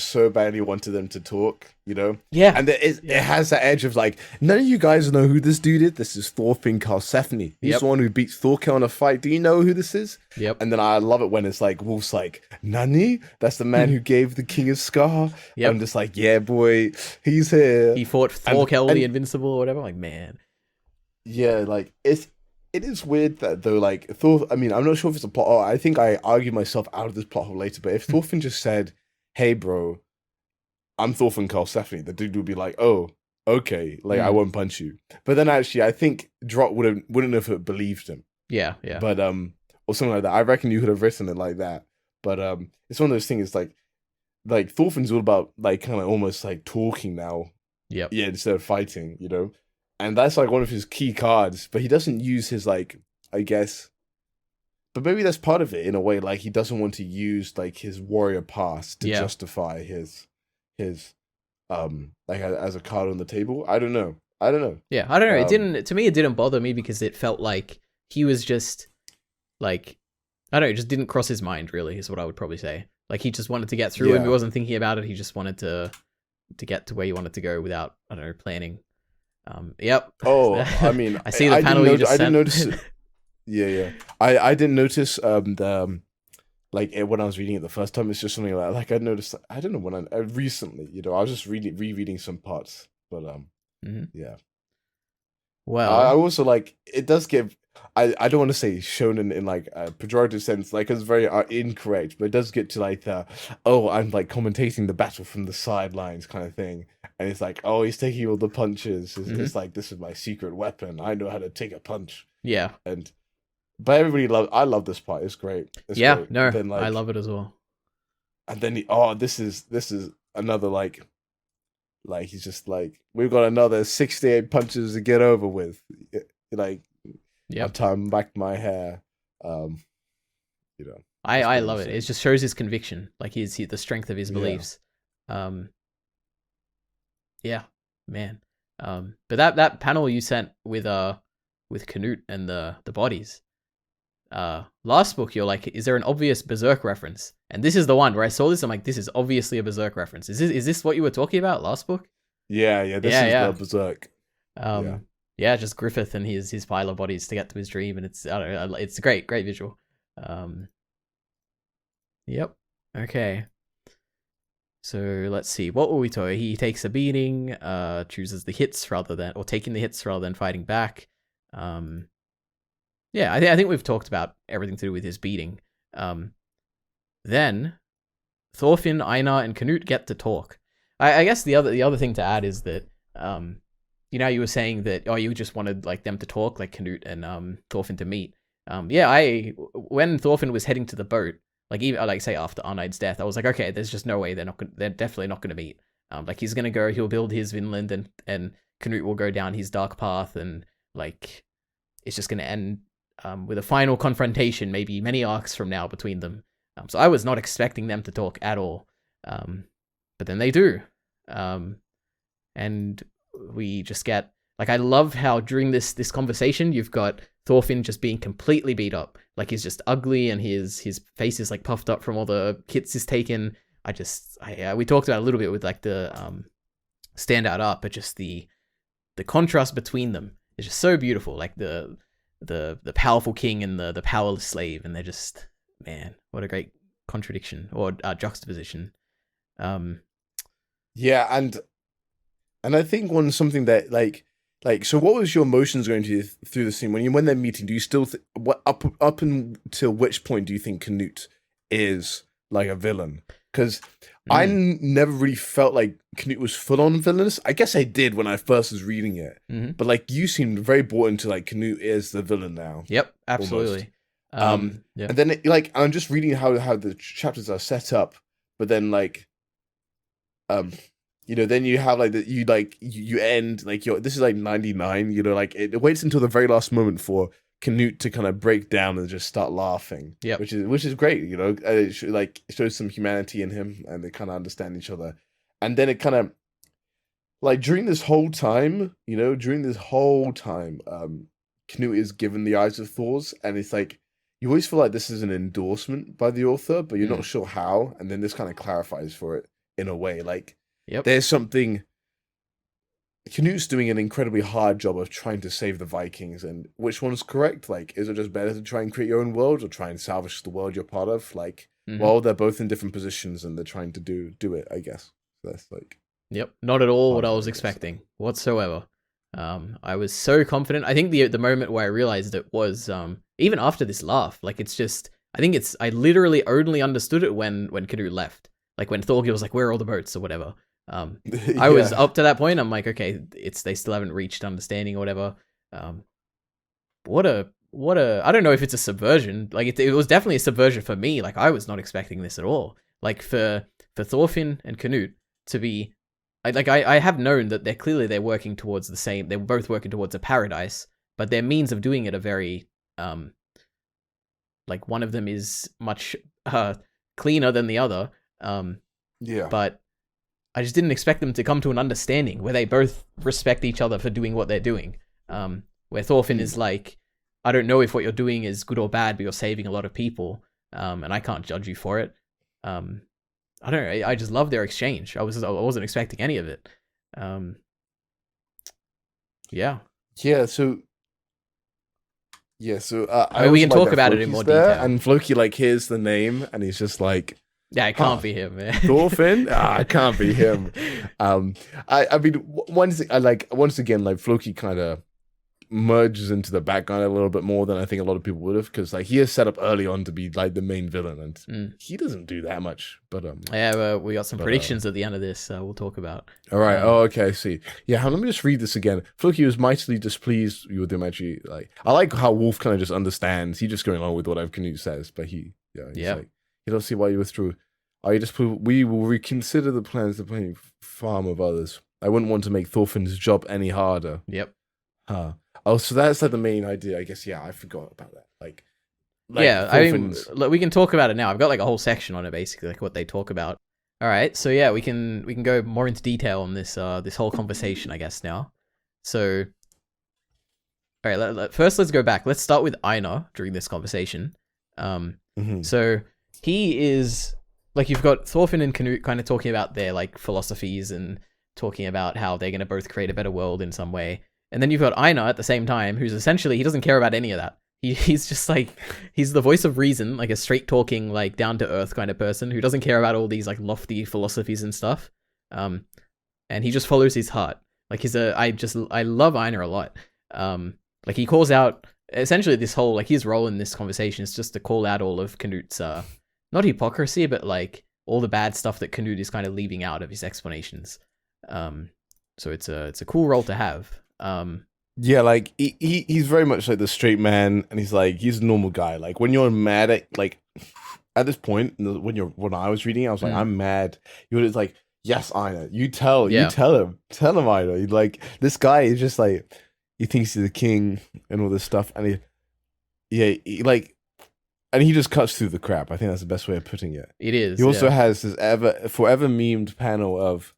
so badly wanted them to talk, Yeah. And it has that edge of like, none of you guys know who this dude is. This is Thorfinn Karlsefni. He's the one who beats Thorkil in a fight. Do you know who this is? Yep. And then I love it when it's like, Wolf's like, Nani? That's the man who gave the king of Scar. Yep. I'm just like, yeah, boy, he's here. He fought Thorkil the Invincible or whatever. Like, man. Yeah, like it is weird that though, like Thor. I mean, I'm not sure if it's a plot hole. I think I argued myself out of this plot hole later. But if Thorfinn just said, "Hey, bro, I'm Thorfinn Karlsefni," the dude would be like, "Oh, okay, like I won't punch you." But then actually, I think Drott wouldn't have believed him. Yeah. But or something like that. I reckon you could have written it like that. But it's one of those things like Thorfinn's all about like kind of almost like talking now. Yep. Yeah, instead of fighting, And that's like one of his key cards, but he doesn't use his like, I guess. But maybe that's part of it in a way. Like he doesn't want to use like his warrior past to justify his like as a card on the table. I don't know. Yeah, I don't know. It didn't bother me because it felt like he was just like, I don't know, it just didn't cross his mind really, is what I would probably say. Like he just wanted to get through and he wasn't thinking about it. He just wanted to get to where he wanted to go without, I don't know, planning. Yep. Oh, I mean, I see the panel you just sent. I didn't notice it. Yeah. I didn't notice like when I was reading it the first time. It's just something like I noticed. I don't know when I recently. I was just rereading some parts, but yeah. Well, I also like it does give. I don't want to say shonen in like a pejorative sense, like it's very incorrect, but it does get to like I'm like commentating the battle from the sidelines kind of thing, and it's like, oh, he's taking all the punches. It's like, this is my secret weapon. I know how to take a punch. Yeah. But I love this part. It's great. It's great. No, then, like, I love it as well. And then this is another like he's just like, we've got another 68 punches to get over with. Like, I'll tie back my hair. I love it. It just shows his conviction, like the strength of his beliefs. Yeah, man. But that panel you sent with Canute and the bodies. Last book, you're like, is there an obvious Berserk reference? And this is the one where I saw this. I'm like, this is obviously a Berserk reference. Is this what you were talking about last book? Yeah. This is the Berserk. Yeah, just Griffith and his pile of bodies to get to his dream, and it's, I don't know, it's a great visual. Yep. Okay. So let's see. What were we talking? He takes a beating, chooses the hits or taking the hits rather than fighting back. Yeah, I think we've talked about everything to do with his beating. Then Thorfinn, Einar, and Canute get to talk. I guess the other thing to add is that you were saying that you just wanted like them to talk, like Canute and Thorfinn to meet. When Thorfinn was heading to the boat, like even like say after Arnide's death, I was like, okay, there's just no way they're definitely not gonna meet. Like he's gonna go, he'll build his Vinland, and Canute will go down his dark path, and like it's just gonna end with a final confrontation, maybe many arcs from now between them. So I was not expecting them to talk at all, but then they do, and we just get like I love how during this conversation you've got Thorfinn just being completely beat up, like he's just ugly and his face is like puffed up from all the hits he's taken. We talked about it a little bit with like the Standout art, but just the contrast between them is just so beautiful. Like the powerful king and the powerless slave, and they're just, man, what a great contradiction or juxtaposition. Yeah, and I think something that like so what was your emotions going to through the scene when they're meeting? Do you still what up until which point do you think Canute is like a villain? Because I never really felt like Canute was full on villainous. I guess I did when I first was reading it, but like you seemed very bought into like Canute is the villain now. Yep, absolutely. Yeah. And then I'm just reading how the chapters are set up, but then like then you have like you end like this is like 99. Like it waits until the very last moment for Canute to kind of break down and just start laughing. Yeah, which is great. It shows some humanity in him, and they kind of understand each other. And then it kind of like during this whole time, Canute is given the eyes of Thor's, and it's like you always feel like this is an endorsement by the author, but you're not sure how. And then this kind of clarifies for it in a way. Like there's something. Canute's doing an incredibly hard job of trying to save the Vikings, and which one's correct? Like, is it just better to try and create your own world or try and salvage the world you're part of? Like, well, they're both in different positions and they're trying to do it, I guess. So that's like... Yep, not at all what I was expecting whatsoever. I was so confident. I think the moment where I realized it was, even after this laugh, like it's just, I literally only understood it when Canute left. Like when Thorgil was like, where are all the boats or whatever. I was up to that point. I'm like, okay, they still haven't reached understanding or whatever. What a I don't know if it's a subversion. Like it was definitely a subversion for me. Like I was not expecting this at all. Like for Thorfinn and Canute to be, I have known that they're working towards the same. They're both working towards a paradise, but their means of doing it are very like one of them is much cleaner than the other. But I just didn't expect them to come to an understanding where they both respect each other for doing what they're doing. Where Thorfinn is like, I don't know if what you're doing is good or bad, but you're saving a lot of people, and I can't judge you for it. I don't know. I just love their exchange. I wasn't expecting any of it. Yeah. So we can talk about it in more detail. And Floki hears the name, and he's just like, yeah, it can't be him, man. Thorfinn? It can't be him. I mean, once again, Floki kind of merges into the background a little bit more than I think a lot of people would have, because he is set up early on to be the main villain, and he doesn't do that much. But we got some predictions at the end of this. We'll talk about. All right. Okay. I see. Yeah. Let me just read this again. Floki was mightily displeased with him. Actually, I like how Wolf kind of just understands. He's just going along with what Canute says, but he's like, you don't see why you withdrew. We will reconsider the plans to play farm of others. I wouldn't want to make Thorfinn's job any harder. Yep. Oh, so that's the main idea, I guess. Yeah, I forgot about that. I mean, we can talk about it now. I've got a whole section on it, basically, what they talk about. All right, so yeah, we can go more into detail on this this whole conversation, I guess now. So, all right, first let's go back. Let's start with Einar during this conversation. So he is you've got Thorfinn and Canute kind of talking about their philosophies and talking about how they're going to both create a better world in some way. And then you've got Einar at the same time, who's essentially, he doesn't care about any of that. He's just like, he's the voice of reason, like a straight talking, like down to earth kind of person who doesn't care about all these like lofty philosophies and stuff. And he just follows his heart. Like I love Einar a lot. Like he calls out essentially this whole, like his role in this conversation is just to call out all of Canute's, not hypocrisy, but like all the bad stuff that Canute is kind of leaving out of his explanations. So it's a cool role to have. Yeah, like he's very much like the straight man, and he's a normal guy. Like when you're mad at this point when I was reading, I was like, I'm mad. You're just like, yes, Einar, you tell him, Einar. Like this guy is just like, he thinks he's the king and all this stuff, and he just cuts through the crap. I think that's the best way of putting it. It is. He also has this forever memed panel of,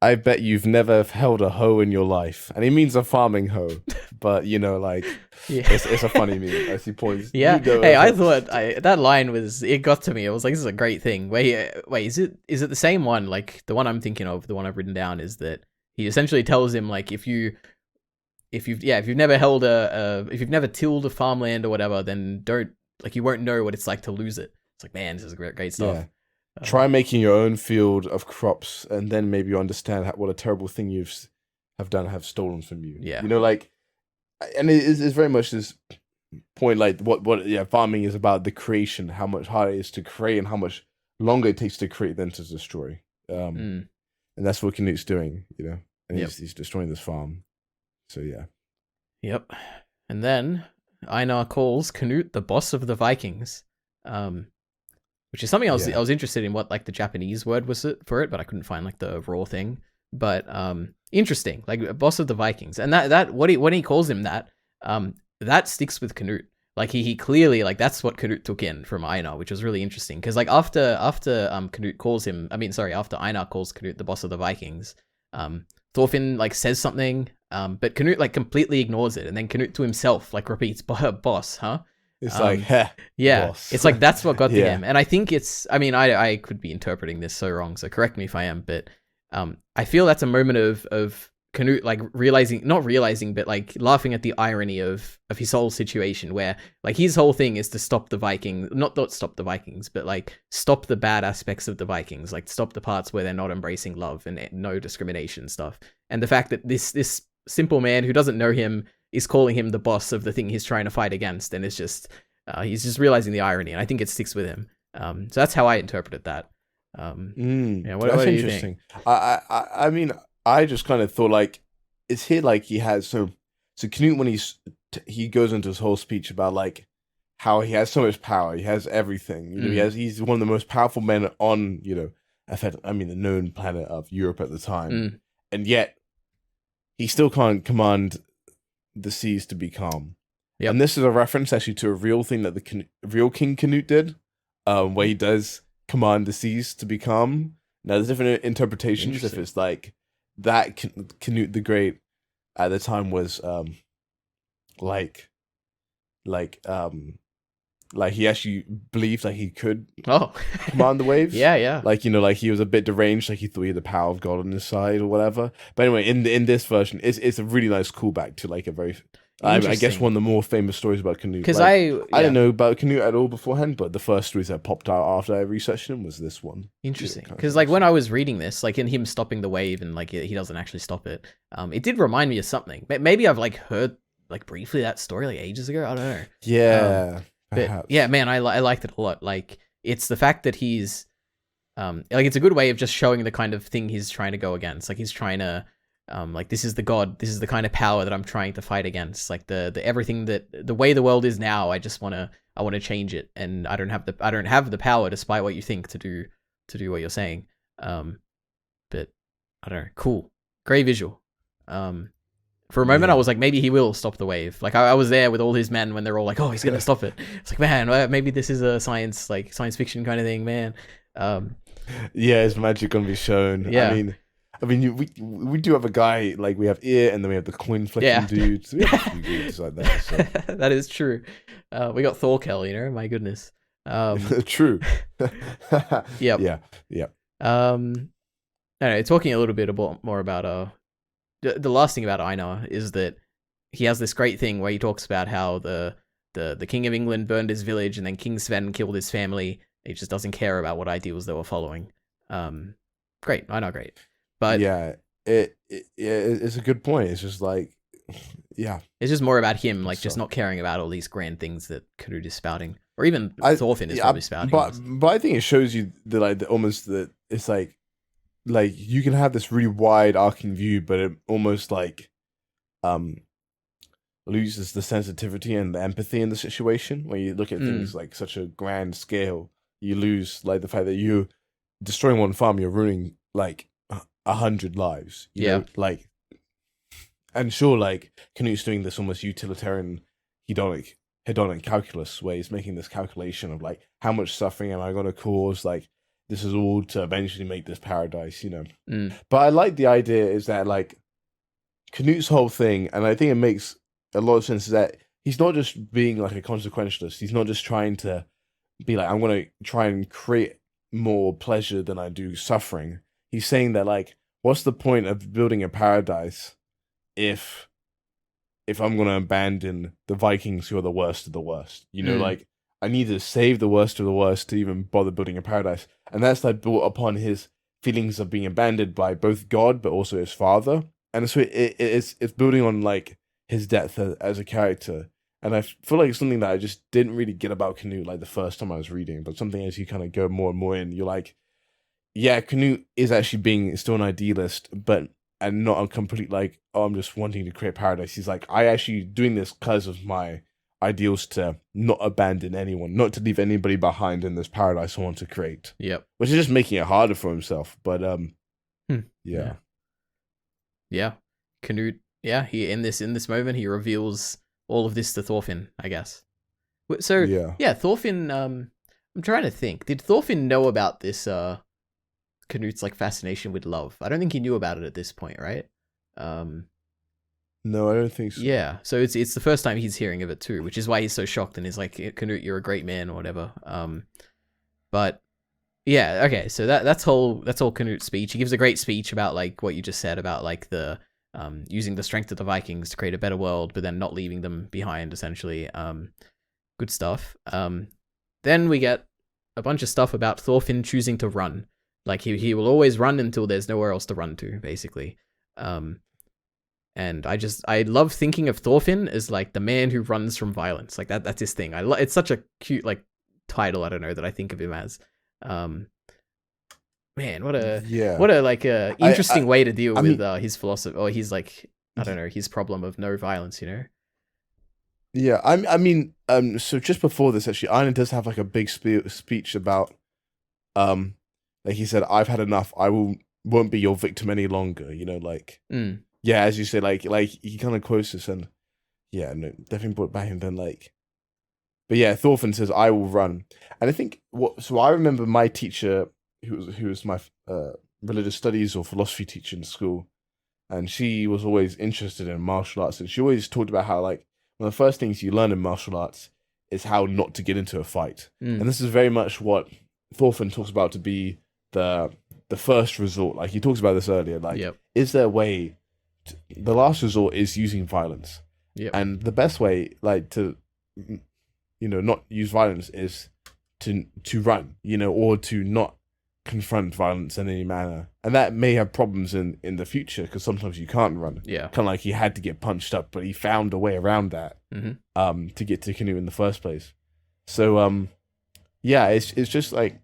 I bet you've never held a hoe in your life. And he means a farming hoe. But, it's a funny meme as he points. Yeah. Hey, I thought that line it got to me. It was like, this is a great thing. Wait, is it the same one? Like, the one I'm thinking of, the one I've written down, is that he essentially tells him, like, if you've never held if you've never tilled a farmland or whatever, then you won't know what it's like to lose it. It's like, man, this is great stuff. Yeah. Try making your own field of crops, and then maybe you understand what a terrible thing have stolen from you. Yeah, and it's very much this point, like what farming is about, the creation, how much harder it is to create, and how much longer it takes to create than to destroy. And that's what Canute's doing, and he's destroying this farm. So yeah. Yep. And then Einar calls Canute the boss of the Vikings. Which is something I was interested in, what like the Japanese word was for it, but I couldn't find like the raw thing. But interesting, like boss of the Vikings, and that when he calls him that, that sticks with Canute. Like he clearly, like that's what Canute took in from Einar, which was really interesting. Because like after Canute calls him, after Einar calls Canute the boss of the Vikings, Thorfinn like says something, but Canute like completely ignores it, and then Canute to himself like repeats boss, huh? It's like, yeah, boss. It's like that's what got to him. And I think I could be interpreting this so wrong, so correct me if I am, but I feel that's a moment of Canute like not realizing, but like laughing at the irony of his whole situation, where like his whole thing is to stop the Vikings, not stop the Vikings, but like stop the bad aspects of the Vikings, like stop the parts where they're not embracing love and no discrimination stuff. And the fact that this simple man who doesn't know him is calling him the boss of the thing he's trying to fight against, and it's just he's just realizing the irony, and I think it sticks with him. So that's how I interpreted that. That's what do you interesting. I mean, I just kind of thought like it's here, like he has so Canute, when he goes into his whole speech about like how he has so much power, he has everything. He's one of the most powerful men on the known planet of Europe at the time, and yet he still can't command the seas to be calm. Yep. And this is a reference actually to a real thing that the real King Canute did, where he does command the seas to be calm. Now there's different interpretations if it's like that Canute the Great at the time was like he actually believed that he could command the waves. Yeah. Like like he was a bit deranged, like he thought he had the power of God on his side or whatever. But anyway, in this version, it's a really nice callback to like a very, I guess one of the more famous stories about Canute. Because I didn't know about Canute at all beforehand, but the first stories that popped out after I researched him was this one. Interesting. Because like when I was reading this, like in him stopping the wave and like he doesn't actually stop it, it did remind me of something. Maybe I've like heard like briefly that story like ages ago. I don't know. Yeah. But yeah, man, I liked it a lot. Like it's the fact that he's like it's a good way of just showing the kind of thing he's trying to go against. Like he's trying to like this is the god, this is the kind of power that I'm trying to fight against. Like the everything that the way the world is now, I want to change it, and I don't have the power, despite what you think, to do what you're saying. But I don't know, cool, great visual. For a moment, I was like, maybe he will stop the wave. Like I was there with all his men when they're all like, "Oh, he's gonna stop it." It's like, man, maybe this is a science fiction kind of thing, man. Yeah, is magic gonna be shown? Yeah. I mean, we do have a guy, like we have Ear, and then we have the coin flicking dude. So we have a few dudes like that. So. That is true. We got Thorgil, my goodness. True. Yep. Yeah. Anyway, talking a little bit more about the last thing about Einar is that he has this great thing where he talks about how the King of England burned his village, and then King Sven killed his family. He just doesn't care about what ideals they were following. Great, I know, great, but yeah, it's a good point. It's just like, yeah, it's just more about him, like just not caring about all these grand things that Canute is spouting, or even Thorfinn is probably spouting. But I think it shows you almost that it's like you can have this really wide arcing view, but it almost like loses the sensitivity and the empathy in the situation. When you look at things like such a grand scale, you lose like the fact that you destroying one farm, you're ruining like 100 lives. You know? Like, and sure, like Canute's doing this almost utilitarian, hedonic calculus, where he's making this calculation of like how much suffering am I going to cause? Like, this is all to eventually make this paradise, you know. But I like the idea is that like Canute's whole thing, and I think it makes a lot of sense, is that he's not just being like a consequentialist. He's not just trying to be like, I'm going to try and create more pleasure than I do suffering. He's saying that like, what's the point of building a paradise if I'm going to abandon the Vikings who are the worst of the worst? You know, like, I need to save the worst of the worst to even bother building a paradise. And that's like built upon his feelings of being abandoned by both God, but also his father. And so it's building on like his depth as a character. And I feel like it's something that I just didn't really get about Canute like the first time I was reading, but something as you kind of go more and more in, you're like, yeah, Canute is actually being still an idealist, and not a complete like, oh, I'm just wanting to create paradise. He's like, I actually doing this because of my ideals to not abandon anyone, not to leave anybody behind in this paradise I want to create. Yep. Which is just making it harder for himself. But yeah. Canute, he in this moment he reveals all of this to Thorfinn, I guess. So Thorfinn, I'm trying to think. Did Thorfinn know about this Canute's like fascination with love? I don't think he knew about it at this point, right? No, I don't think so. Yeah, so it's the first time he's hearing of it too, which is why he's so shocked and is like, Canute, you're a great man or whatever. But yeah, okay, so that's all Canute's speech. He gives a great speech about like what you just said about like the using the strength of the Vikings to create a better world, but then not leaving them behind, essentially. Good stuff. Then we get a bunch of stuff about Thorfinn choosing to run. Like he will always run until there's nowhere else to run to, basically. And I love thinking of Thorfinn as like the man who runs from violence. Like that's his thing. It's such a cute like title, I don't know, that I think of him as. Man, what a like interesting way to deal with his philosophy, or his like, I don't know, his problem of no violence, you know? Yeah, I mean, so just before this, actually, Einar does have like a big speech about, like he said, I've had enough. I won't be your victim any longer. You know, like, yeah, as you say, like he kind of quotes this, and yeah, no, definitely brought back, and then like, but yeah, Thorfinn says, I will run, and I think so I remember my teacher, who was my religious studies or philosophy teacher in school, and she was always interested in martial arts, and she always talked about how like one of the first things you learn in martial arts is how not to get into a fight, and this is very much what Thorfinn talks about to be the first resort. Like he talks about this earlier, like, is there a way the last resort is using violence, and the best way like to, you know, not use violence is to run, you know, or to not confront violence in any manner. And that may have problems in the future, because sometimes you can't run. Yeah, kind of like he had to get punched up, but he found a way around that to get to Canute in the first place. So yeah, it's just like,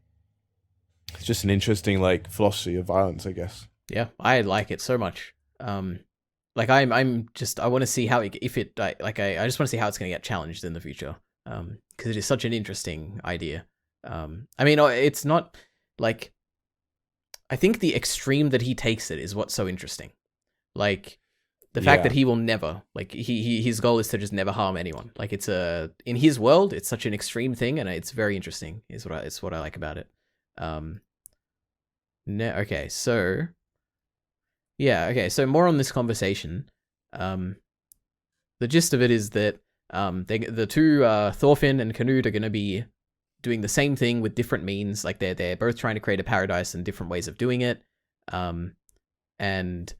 it's just an interesting like philosophy of violence, I guess. Yeah, I like it so much. Like I want to see how I just want to see how it's going to get challenged in the future. Because it is such an interesting idea. I mean, it's not like, I think the extreme that he takes it is what's so interesting. Like the fact that he will never, like his goal is to just never harm anyone. Like it's in his world, it's such an extreme thing, and it's very interesting. It's what I like about it. Okay, so more on this conversation. The gist of it is that the two Thorfinn and Canute are going to be doing the same thing with different means. Like they're both trying to create a paradise and different ways of doing it. And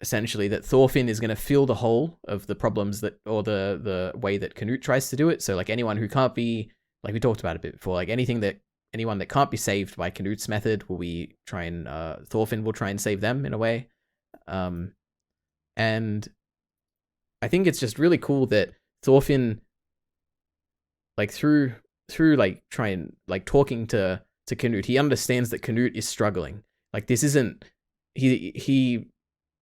essentially that Thorfinn is going to fill the hole of the problems that, or the way that Canute tries to do it. So like anyone who can't be, like we talked about a bit before, like anyone that can't be saved by Canute's method Thorfinn will try and save them in a way. And I think it's just really cool that Thorfinn, like through like trying, like talking to Canute, he understands that Canute is struggling. Like this isn't,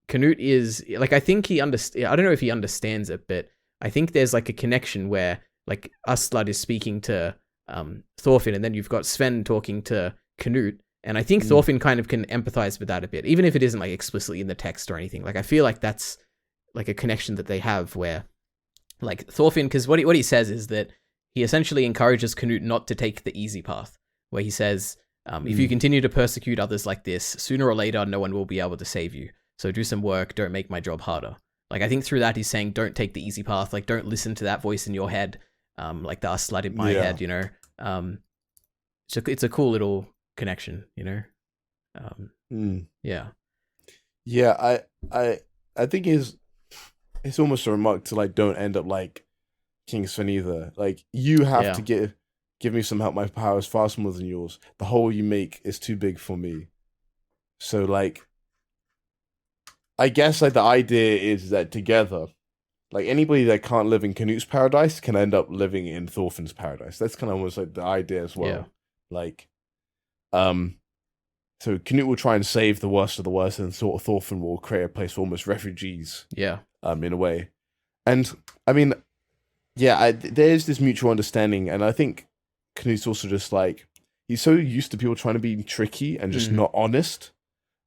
Canute is, like, I think I don't know if he understands it, but I think there's like a connection where like Aslak is speaking to Thorfinn, and then you've got Sven talking to Canute, and I think Thorfinn kind of can empathize with that a bit, even if it isn't like explicitly in the text or anything. Like I feel like that's like a connection that they have where like Thorfinn, because what he says is that he essentially encourages Canute not to take the easy path, where he says, if you continue to persecute others like this, sooner or later no one will be able to save you. So do some work, don't make my job harder. Like I think through that he's saying don't take the easy path, like don't listen to that voice in your head, like the slut in my head, you know. So it's a cool little connection, you know. Yeah. Yeah, I think it's almost a remark to like don't end up like King Sven either. Like you have to give me some help. My power is far smaller than yours. The hole you make is too big for me. So like, I guess like the idea is that together, like anybody that can't live in Canute's paradise can end up living in Thorfinn's paradise. That's kind of almost like the idea as well. Yeah. Like, so Canute will try and save the worst of the worst, and sort of Thorfinn will create a place for almost refugees. Yeah. In a way, and I mean, yeah, there's this mutual understanding, and I think Canute's also just like he's so used to people trying to be tricky and just not honest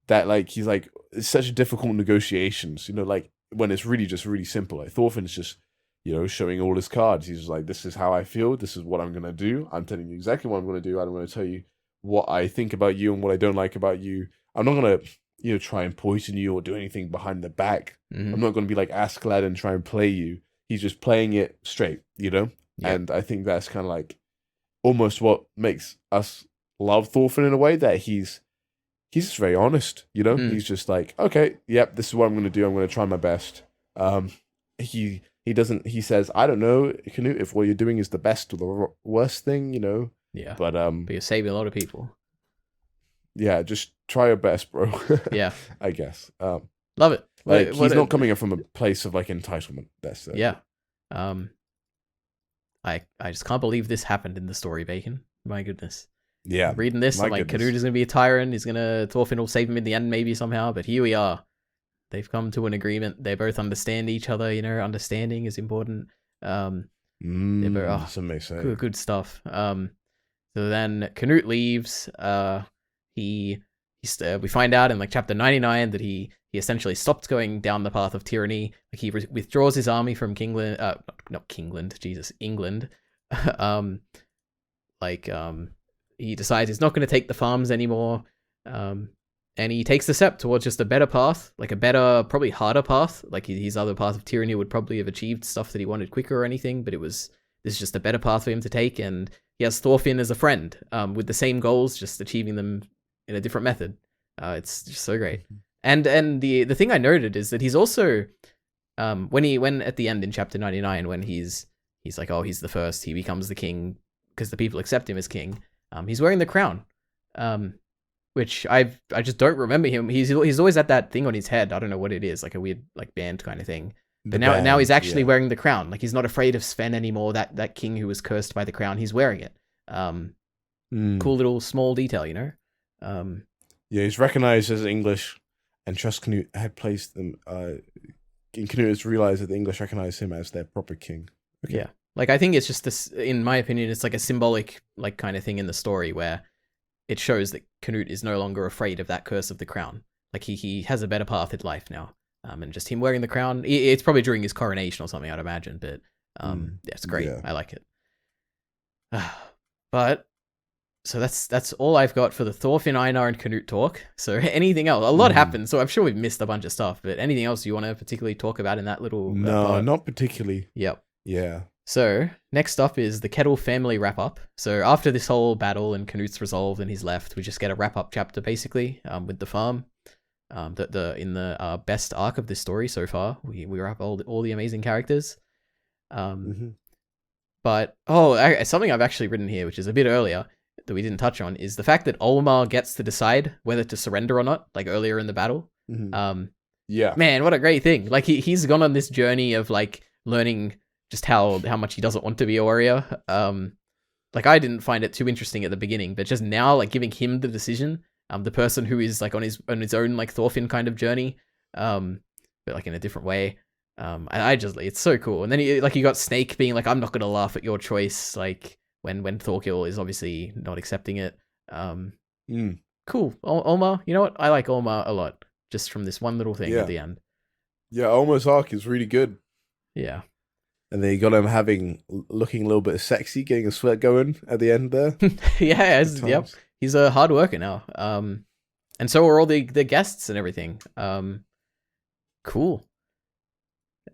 that like he's like it's such difficult negotiations, you know, like when it's really just really simple. Like Thorfinn's just, you know, showing all his cards. He's just like, this is how I feel. This is what I'm gonna do. I'm telling you exactly what I'm gonna do. I'm gonna tell you what I think about you and what I don't like about you. I'm not gonna, you know, try and poison you or do anything behind the back. I'm not gonna be like Askeladd and try and play you. He's just playing it straight, you know. Yeah. And I think that's kind of like almost what makes us love Thorfinn in a way, that he's just very honest, you know. He's just like, okay, yep, this is what I'm gonna do. I'm gonna try my best. He says, I don't know, Canute, if what you're doing is the best or the worst thing, you know. Yeah. But you're saving a lot of people. Yeah, just try your best, bro. Yeah. I guess. Love it. Like, he's not coming from a place of like entitlement. That's yeah. I just can't believe this happened in the story, Bacon. My goodness. Yeah. I'm reading this, I'm like, Canute is gonna be a tyrant. Thorfinn will save him in the end, maybe somehow. But here we are. They've come to an agreement. They both understand each other. You know, understanding is important. That's amazing. Good stuff. So then Canute leaves. We find out in like chapter 99 that he essentially stopped going down the path of tyranny. Like he withdraws his army from England. He decides he's not going to take the farms anymore. And he takes the step towards just a better path, like a better, probably harder path. Like his other path of tyranny would probably have achieved stuff that he wanted quicker or anything, but this is just a better path for him to take. And he has Thorfinn as a friend, with the same goals, just achieving them in a different method. It's just so great. And the thing I noted is that he's also, when at the end in chapter 99, when he's like, oh, he's the first, he becomes the king because the people accept him as king. He's wearing the crown, which I just don't remember him. He's always at that thing on his head. I don't know what it is, like a weird like band kind of thing. But now he's actually wearing the crown. Like he's not afraid of Sven anymore. That king who was cursed by the crown, he's wearing it. Cool little small detail, you know. Yeah, he's recognized as English, and Trust Canute had placed them. Canute has realized that the English recognize him as their proper king. Okay. Yeah, like I think it's just this. In my opinion, it's like a symbolic like kind of thing in the story where it shows that Canute is no longer afraid of that curse of the crown. Like he has a better path in life now. And just him wearing the crown, it's probably during his coronation or something, I'd imagine. But yeah, it's great. Yeah. I like it. But so that's all I've got for the Thorfinn, Einar, and Canute talk. So anything else? A lot happened, so I'm sure we've missed a bunch of stuff. But anything else you want to particularly talk about in that little? No, not particularly. Yep. Yeah. So next up is the Ketil family wrap up. So after this whole battle and Canute's resolved and he's left, we just get a wrap up chapter basically with the farm. in the best arc of this story so far. We wrap all the amazing characters. But something I've actually written here, which is a bit earlier that we didn't touch on, is the fact that Olmar gets to decide whether to surrender or not, like earlier in the battle. Yeah, man, what a great thing! Like he's gone on this journey of like learning just how much he doesn't want to be a warrior. Like I didn't find it too interesting at the beginning, but just now, like giving him the decision, the person who is like on his own like Thorfinn kind of journey, but like in a different way. I just, it's so cool. And then you got Snake being like, I'm not gonna laugh at your choice, like when Thorgil is obviously not accepting it. Cool. Olmar, you know what? I like Olmar a lot, just from this one little thing at the end. Yeah, Olmar's arc is really good. Yeah. And then you got him looking a little bit sexy, getting a sweat going at the end there. Yep. He's a hard worker now. And so are all the guests and everything. Cool.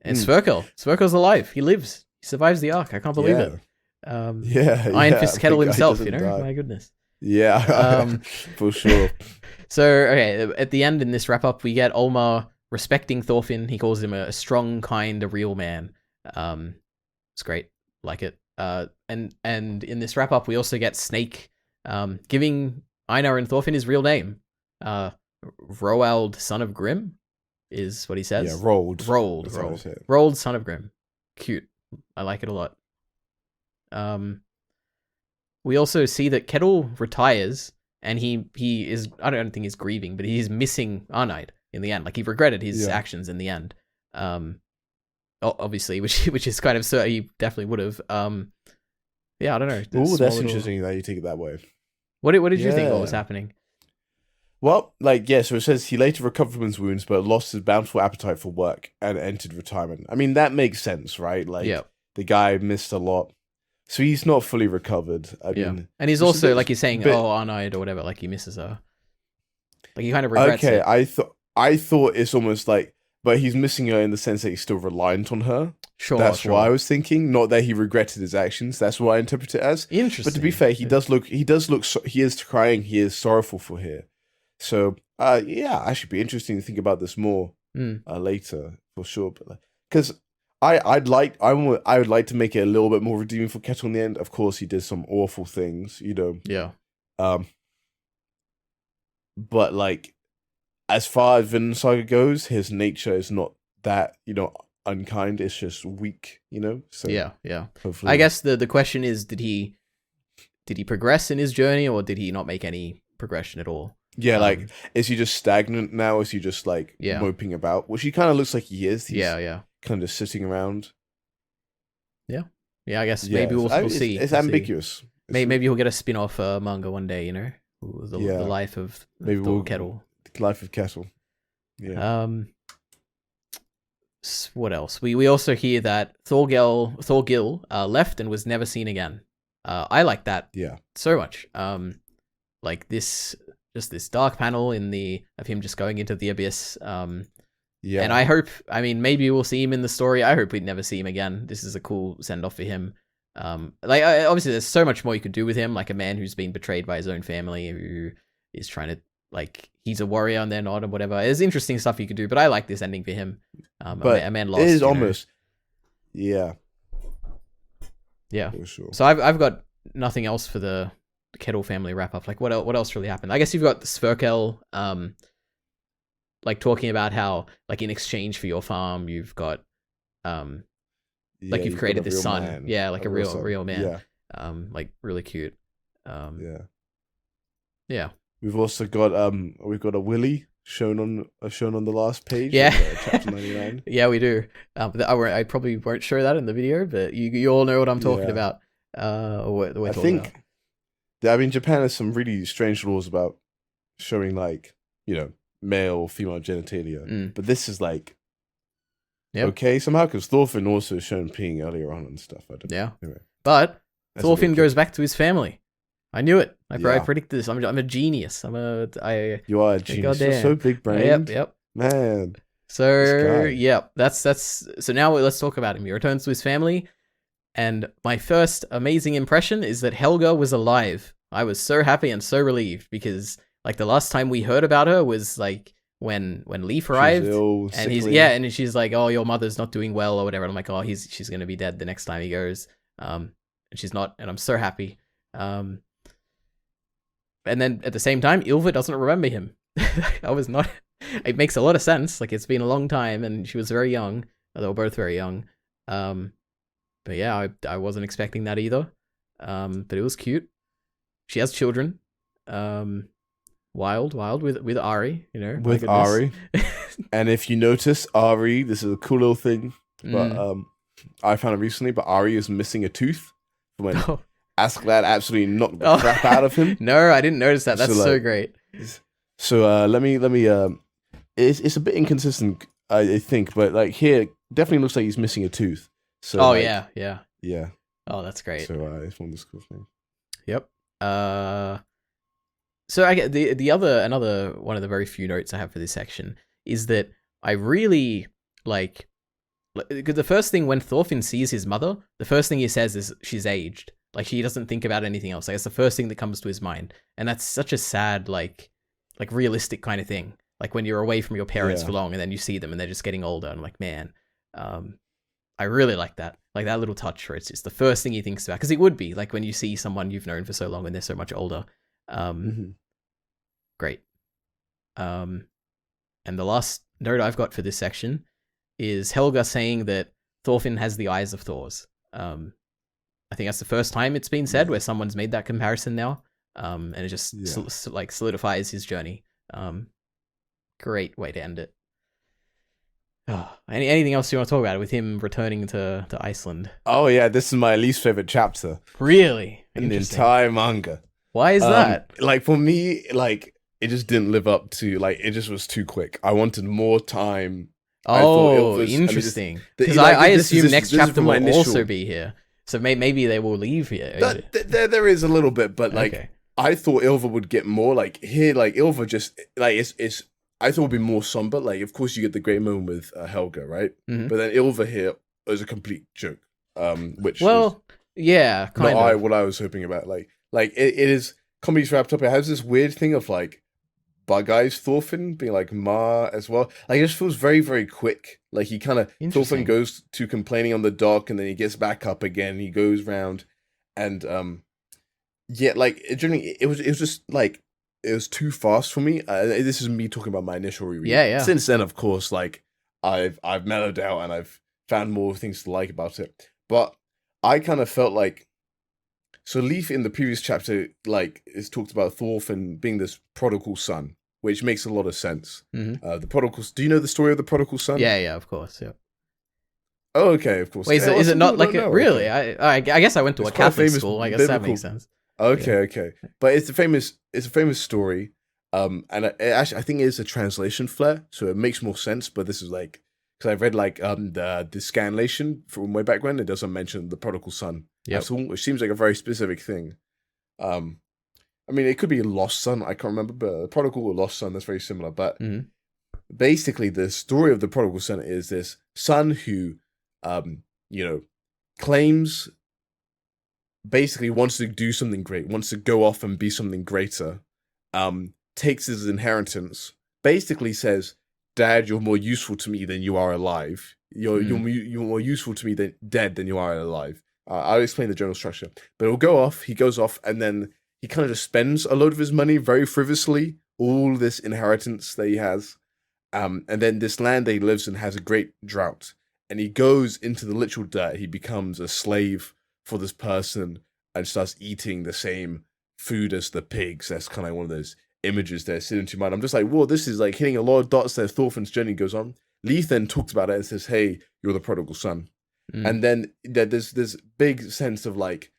And Sverkel's alive. He lives. He survives the arc. I can't believe it. Iron Fist Ketil himself, you know? Die. My goodness. Yeah, for sure. So, okay, at the end in this wrap-up, we get Olmar respecting Thorfinn. He calls him a strong, kind, a real man. It's great. Like it. And in this wrap-up, we also get Snake giving Einar and Thorfinn his real name. Roald, son of Grim, is what he says. Yeah, Roald. Roald, son of Grim. Cute. I like it a lot. We also see that Ketil retires, and he is, I don't think he's grieving, but he's missing Arnheid in the end. Like he regretted his actions in the end. Obviously, which is kind of, so he definitely would have. Yeah, I don't know. That's interesting that you take it that way. What did you think what was happening? Well, so it says he later recovered from his wounds, but lost his bountiful appetite for work and entered retirement. I mean, that makes sense, right? The guy missed a lot. So he's not fully recovered. I mean, and he's also, like he's saying, Arnheid or whatever, like he misses her. Like he kind of regrets it. I thought it's almost like, but he's missing her in the sense that he's still reliant on her. Sure, that's what I was thinking. Not that he regretted his actions. That's what I interpret it as. Interesting. But to be fair, he is crying. He is sorrowful for her. So, actually be interesting to think about this more later for sure. Because I would like to make it a little bit more redeeming for Ketil in the end. Of course, he did some awful things, you know. Yeah. But like, as far as Vinland Saga goes, his nature is not that, you know, unkind. It's just weak, you know. So yeah. Hopefully, I guess the question is, did he progress in his journey, or did he not make any progression at all? Yeah, is he just stagnant now? Is he just moping about? Which he kind of looks like he is. He's kind of just sitting around. Yeah. I guess maybe we'll see. It's ambiguous. Maybe he'll get a spin-off manga one day. You know, the life of Ketil. The life of Ketil. Yeah. What else? We also hear that Thorgil left and was never seen again. I like that. So much. Like this. Just this dark panel of him just going into the abyss. And I hope, maybe we'll see him in the story. I hope we'd never see him again. This is a cool send off for him. Obviously there's so much more you could do with him, like a man who's been betrayed by his own family, who is trying to, he's a warrior and they're not, or whatever. There's interesting stuff you could do, but I like this ending for him. But a man lost. It is almost, yeah. For sure. So I've got nothing else for the Ketil family wrap up. Like what else really happened? I guess you've got Sverkel talking about how, like, in exchange for your farm you've got you've created this son. Man. Yeah, like a real man. Yeah. Really cute. Yeah. We've also got a Willy shown on the last page. Yeah. Of, chapter 99. Yeah, we do. I probably won't show that in the video, but you all know what I'm talking about. I think Japan has some really strange laws about showing, male, female genitalia. But this is okay somehow, because Thorfinn also shown peeing earlier on and stuff. Anyway. But Thorfinn goes back to his family. I knew it. I predicted this. I'm a genius. You are a genius. You're so big brained. Yep. Man. So that's so now let's talk about him. He returns to his family. And my first amazing impression is that Helga was alive. I was so happy and so relieved, because the last time we heard about her was when Leaf arrived, ill, and he's sickly. and she's like, "Oh, your mother's not doing well," or whatever. And I'm like, "Oh, she's gonna be dead the next time he goes." And she's not, and I'm so happy. And then at the same time, Ylva doesn't remember him. I was not. It makes a lot of sense. Like, it's been a long time, and she was very young. They were both very young. But yeah, I wasn't expecting that either. But it was cute. She has children. Wild with Ari, you know. With Ari. And if you notice, Ari, this is a cool little thing, but I found it recently, but Ari is missing a tooth when Askeladd absolutely knocked the crap out of him. No, I didn't notice that. That's so great. So let me it's a bit inconsistent, I think, but like here definitely looks like he's missing a tooth. So yeah. Oh, that's great. So it's one of the cool things. Yep. So I get another one of the very few notes I have for this section is that I really like the first thing when Thorfinn sees his mother, the first thing he says is she's aged. Like, he doesn't think about anything else. Like, it's the first thing that comes to his mind, and that's such a sad like realistic kind of thing. Like, when you're away from your parents for long and then you see them and they're just getting older. And I'm like, man, I really like that. Like, that little touch where it's just the first thing he thinks about. Because it would be like when you see someone you've known for so long and they're so much older. Great. And the last note I've got for this section is Helga saying that Thorfinn has the eyes of Thor's. I think that's the first time it's been said where someone's made that comparison now. And it just solidifies his journey. Great way to end it. Oh, anything else you want to talk about with him returning to Iceland? Oh yeah, this is my least favorite chapter. Really? In the entire manga. Why is that? Like, for me, like, it just didn't live up to, like, it just was too quick. I wanted more time. Oh, interesting. Because I assume next chapter will also be here. So maybe they will leave here. There is a little bit, but like, I thought Ylva would get more. Like, here, like, Ylva just, like, it's I thought it would be more somber. Like, of course, you get the great moment with Helga, right? Mm-hmm. But then Ylva here is a complete joke. Which yeah, kind of. What I was hoping about. Like it is comedy's wrapped up. It has this weird thing of like Bug Eyes Thorfinn being like Ma as well. Like, it just feels very, very quick. Like, he kind of Thorfinn goes to complaining on the dock, and then he gets back up again. He goes round, and like it was just like. It was too fast for me. This is me talking about my initial reread. Yeah. Since then, of course, like I've mellowed out and I've found more things to like about it. But I kind of felt like, so Leaf in the previous chapter, like, is talked about Thorfinn being this prodigal son, which makes a lot of sense. Mm-hmm. The prodigal. Do you know the story of the prodigal son? Yeah, of course. Yeah. Oh, okay, of course. Wait, is it not like a, really? I guess I went to a Catholic school. I guess that makes sense. Okay. But it's a famous story. And I think it is a translation flair, so it makes more sense. But this is like, because I've read like the scanlation from way back when, it doesn't mention the prodigal son at all, which seems like a very specific thing. I mean, it could be a lost son, I can't remember, but prodigal or lost son, that's very similar. But basically, the story of the prodigal son is this son who, claims. Basically wants to do something great, wants to go off and be something greater, takes his inheritance, basically says, Dad, you're more useful to me than you are alive. You're more useful to me than dead than you are alive. I'll explain the general structure. But he goes off, and then he kind of just spends a load of his money very frivolously, all this inheritance that he has. And then this land that he lives in has a great drought. And he goes into the literal dirt. He becomes a slave for this person and starts eating the same food as the pigs. That's kind of one of those images that sit into your mind. I'm just like, whoa, this is like hitting a lot of dots as Thorfinn's journey goes on. Leith then talks about it and says, hey, you're the prodigal son. And then there's this big sense of like,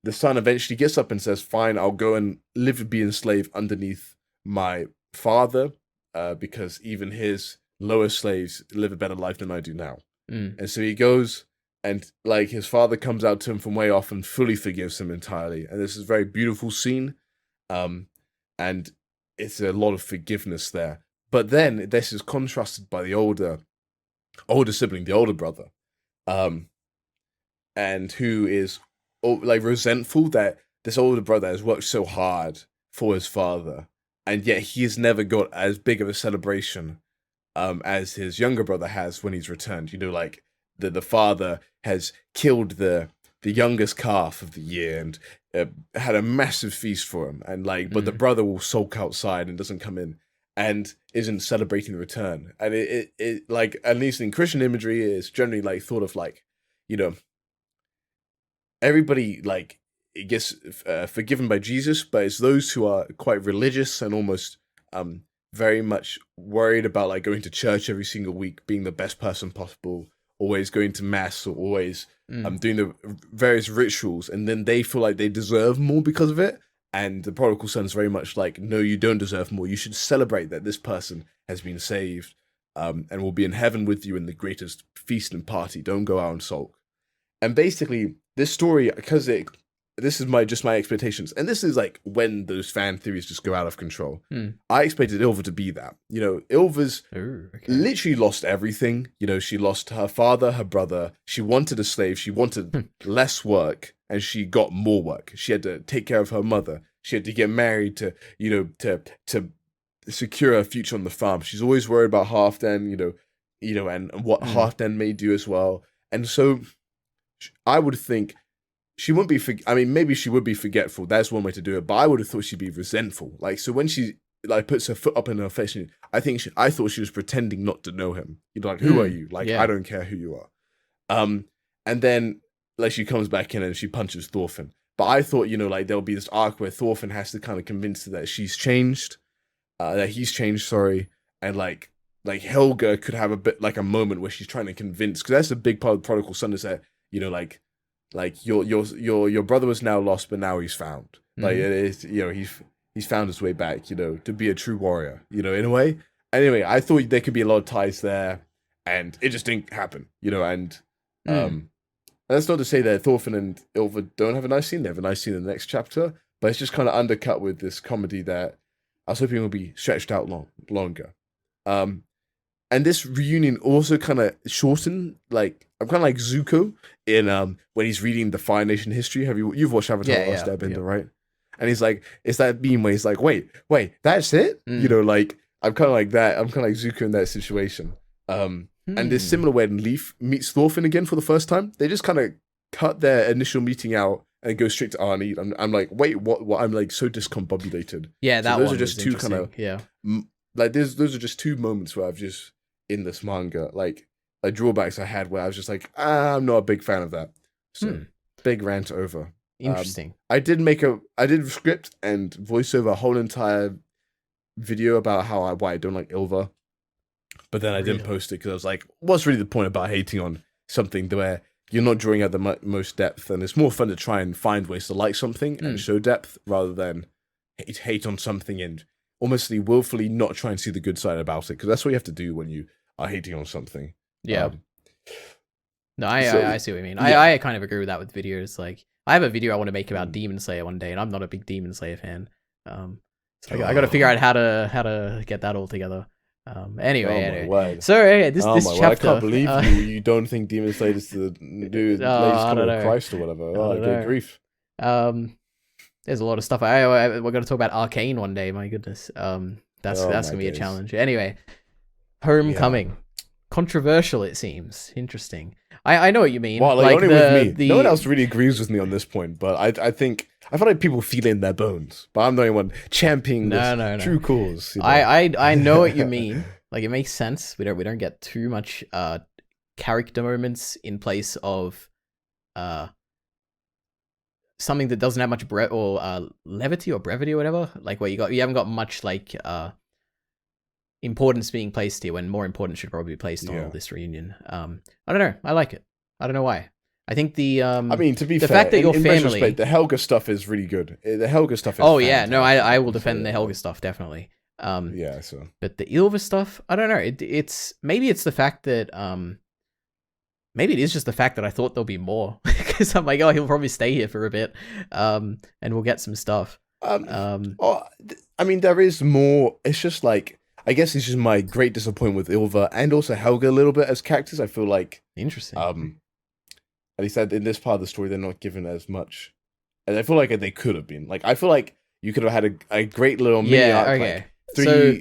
the son eventually gets up and says, fine, I'll go and live and be enslaved underneath my father, because even his lower slaves live a better life than I do now. And so he goes, and like his father comes out to him from way off and fully forgives him entirely. And this is a very beautiful scene. And it's a lot of forgiveness there. But then this is contrasted by the older sibling, the older brother, and who is like resentful that this older brother has worked so hard for his father, and yet he has never got as big of a celebration as his younger brother has when he's returned. You know, like the father has killed the youngest calf of the year and had a massive feast for him, and like, but the brother will sulk outside and doesn't come in and isn't celebrating the return. And it like, at least in Christian imagery, it's generally like thought of like, you know, everybody like it gets forgiven by Jesus, but it's those who are quite religious and almost very much worried about like going to church every single week, being the best person possible, always going to mass, or always doing the various rituals, and then they feel like they deserve more because of it. And the prodigal son is very much like, no, you don't deserve more. You should celebrate that this person has been saved and will be in heaven with you in the greatest feast and party. Don't go out and sulk. And basically, this story, because this is my expectations, and this is like when those fan theories just go out of control. I expected Ylva to be that. You know, Ylva's literally lost everything. You know, she lost her father, her brother. She wanted a slave. She wanted less work, and she got more work. She had to take care of her mother. She had to get married to, you know, to secure a future on the farm. She's always worried about Halfdan, you know, and what Halfdan may do as well. And so I would think she wouldn't be, I mean, maybe she would be forgetful. That's one way to do it. But I would have thought she'd be resentful. Like, so when she like puts her foot up in her face, I thought she was pretending not to know him. You know, like, who are you? Like, I don't care who you are. And then like she comes back in and she punches Thorfinn. But I thought, you know, like there'll be this arc where Thorfinn has to kind of convince her that she's changed, that he's changed, sorry. And like Helga could have a bit like a moment where she's trying to convince, because that's a big part of the prodigal son, is that, you know, like your brother was now lost, but now he's found. Like it is, you know, he's found his way back, you know, to be a true warrior, you know, in a way. Anyway, I thought there could be a lot of ties there, and it just didn't happen, you know. And that's not to say that Thorfinn and Ylva don't have a nice scene. They have a nice scene in the next chapter, but it's just kind of undercut with this comedy that I was hoping would be stretched out longer. And this reunion also kind of shortened. Like, I'm kind of like Zuko in when he's reading the Fire Nation history. You've watched Avatar: Last Airbender, right? And he's like, it's that beam where he's like, wait, that's it? You know, like, I'm kind of like that. I'm kind of like Zuko in that situation. And there's similar when Leaf meets Thorfinn again for the first time. They just kind of cut their initial meeting out and go straight to Arnie. I'm like, wait, what? I'm like so discombobulated. Yeah, that so those one are just two kind of like those are just two moments where I've just in this manga like drawbacks I had where I was just like, I'm not a big fan of that. So big rant over. Interesting. I did script and voiceover a whole entire video about why I don't like Ylva. But then I didn't post it because I was like, what's really the point about hating on something where you're not drawing out the most depth, and it's more fun to try and find ways to like something and show depth rather than hate on something and almost willfully not try and see the good side about it, because that's what you have to do when you are hating on something. Yeah. No, I see what you mean. Yeah. I kind of agree with that with videos. Like, I have a video I want to make about Demon Slayer one day, and I'm not a big Demon Slayer fan. So I got to figure out how to get that all together. Anyway. So this chapter. I can't believe you don't think Demon Slayer is the latest coming of Christ or whatever. Oh, good grief. There's a lot of stuff. We're going to talk about Arcane one day. My goodness. That's going to be a challenge. Anyway, Homecoming. Yeah. Controversial, it seems. Interesting. I know what you mean. Well, like only with me. No one else really agrees with me on this point, but I think I feel like people feel it in their bones. But I'm the only one championing this true cause. You know? I know what you mean. Like, it makes sense. We don't get too much character moments in place of something that doesn't have much levity or brevity or whatever. Like, where you haven't got much like importance being placed here when more importance should probably be placed on all this reunion. I don't know. I like it. I don't know why. I think I mean, to be fair, fact that your family, retrospect, the Helga stuff is really good. The Helga stuff is fantastic. No, I will defend the Helga stuff definitely. So but the Ylva stuff, I don't know. It's maybe it's the fact that maybe it is just the fact that I thought there'll be more, because I'm like, oh, he'll probably stay here for a bit, and we'll get some stuff. I mean, there is more. It's just like, I guess it's just my great disappointment with Ylva and also Helga a little bit as characters. I feel like interesting. At least in this part of the story, they're not given as much, and I feel like they could have been. Like, I feel like you could have had a great little mini arc,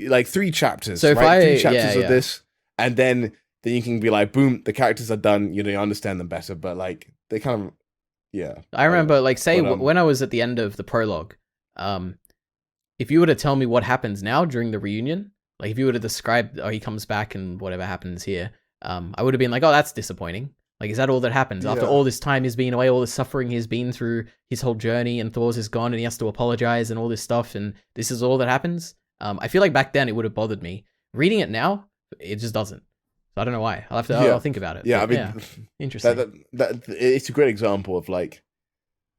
like three chapters, so right? 3 chapters of this, and then you can be like, boom, the characters are done. You understand them better, but like they kind of, yeah. I remember, like, say when I was at the end of the prologue, if you were to tell me what happens now during the reunion, like if you were to describe, oh, he comes back and whatever happens here, I would have been like, oh, that's disappointing. Like, is that all that happens? After all this time he's been away, all this suffering he's been through, his whole journey, and Thor's is gone and he has to apologize and all this stuff, and this is all that happens? I feel like back then it would have bothered me. Reading it now, it just doesn't. So I don't know why. I'll think about it. Yeah, but, I mean, interesting. That it's a great example of, like,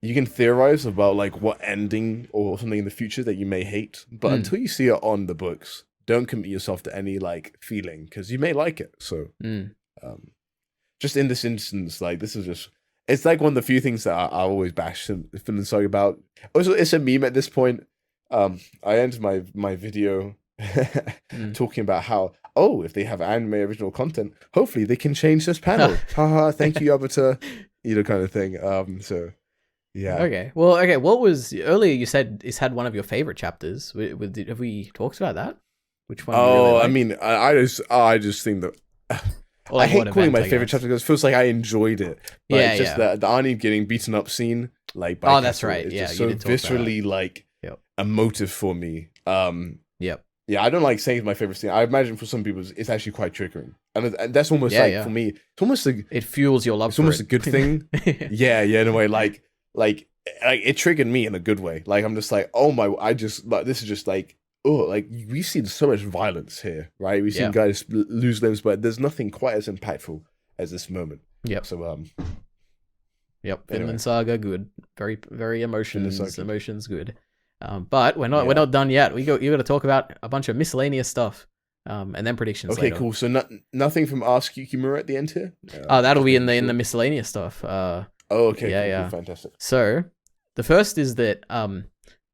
you can theorize about, like, what ending or something in the future that you may hate, but until you see it on the books, don't commit yourself to any, like, feeling, because you may like it. So, just in this instance, like, this is just, it's like one of the few things that I always bash Vinland Saga about. Also, it's a meme at this point. I ended my video talking about how, if they have anime original content, hopefully they can change this panel. Haha, thank you, Avatar, kind of thing. So, yeah. Okay. Well, okay. What was earlier? You said it's had one of your favorite chapters. Have we talked about that? Which one? Oh, I mean, I just think that. I hate calling my favorite chapter because it feels like I enjoyed it. But it's just the Arnie getting beaten up scene, like, by that's right. It's yeah, just so viscerally, like, emotive for me. Yep. Yeah, I don't like saying it's my favorite scene. I imagine for some people it's actually quite triggering, and that's almost for me. It's almost like it fuels your love. It's almost a good thing. yeah, in a way, like it triggered me in a good way. Like, I'm just like, oh my, this is just like. Oh, like, we've seen so much violence here, right? We've seen guys lose limbs, but there's nothing quite as impactful as this moment. Yep. So, Yep. Vinland Saga, good. Very, very emotions good. But we're not done yet. You got to talk about a bunch of miscellaneous stuff, and then predictions. Okay, later. Cool. So nothing from Ask Yukimura at the end here. That'll be in the miscellaneous stuff. Okay. Yeah. Cool, fantastic. So the first is that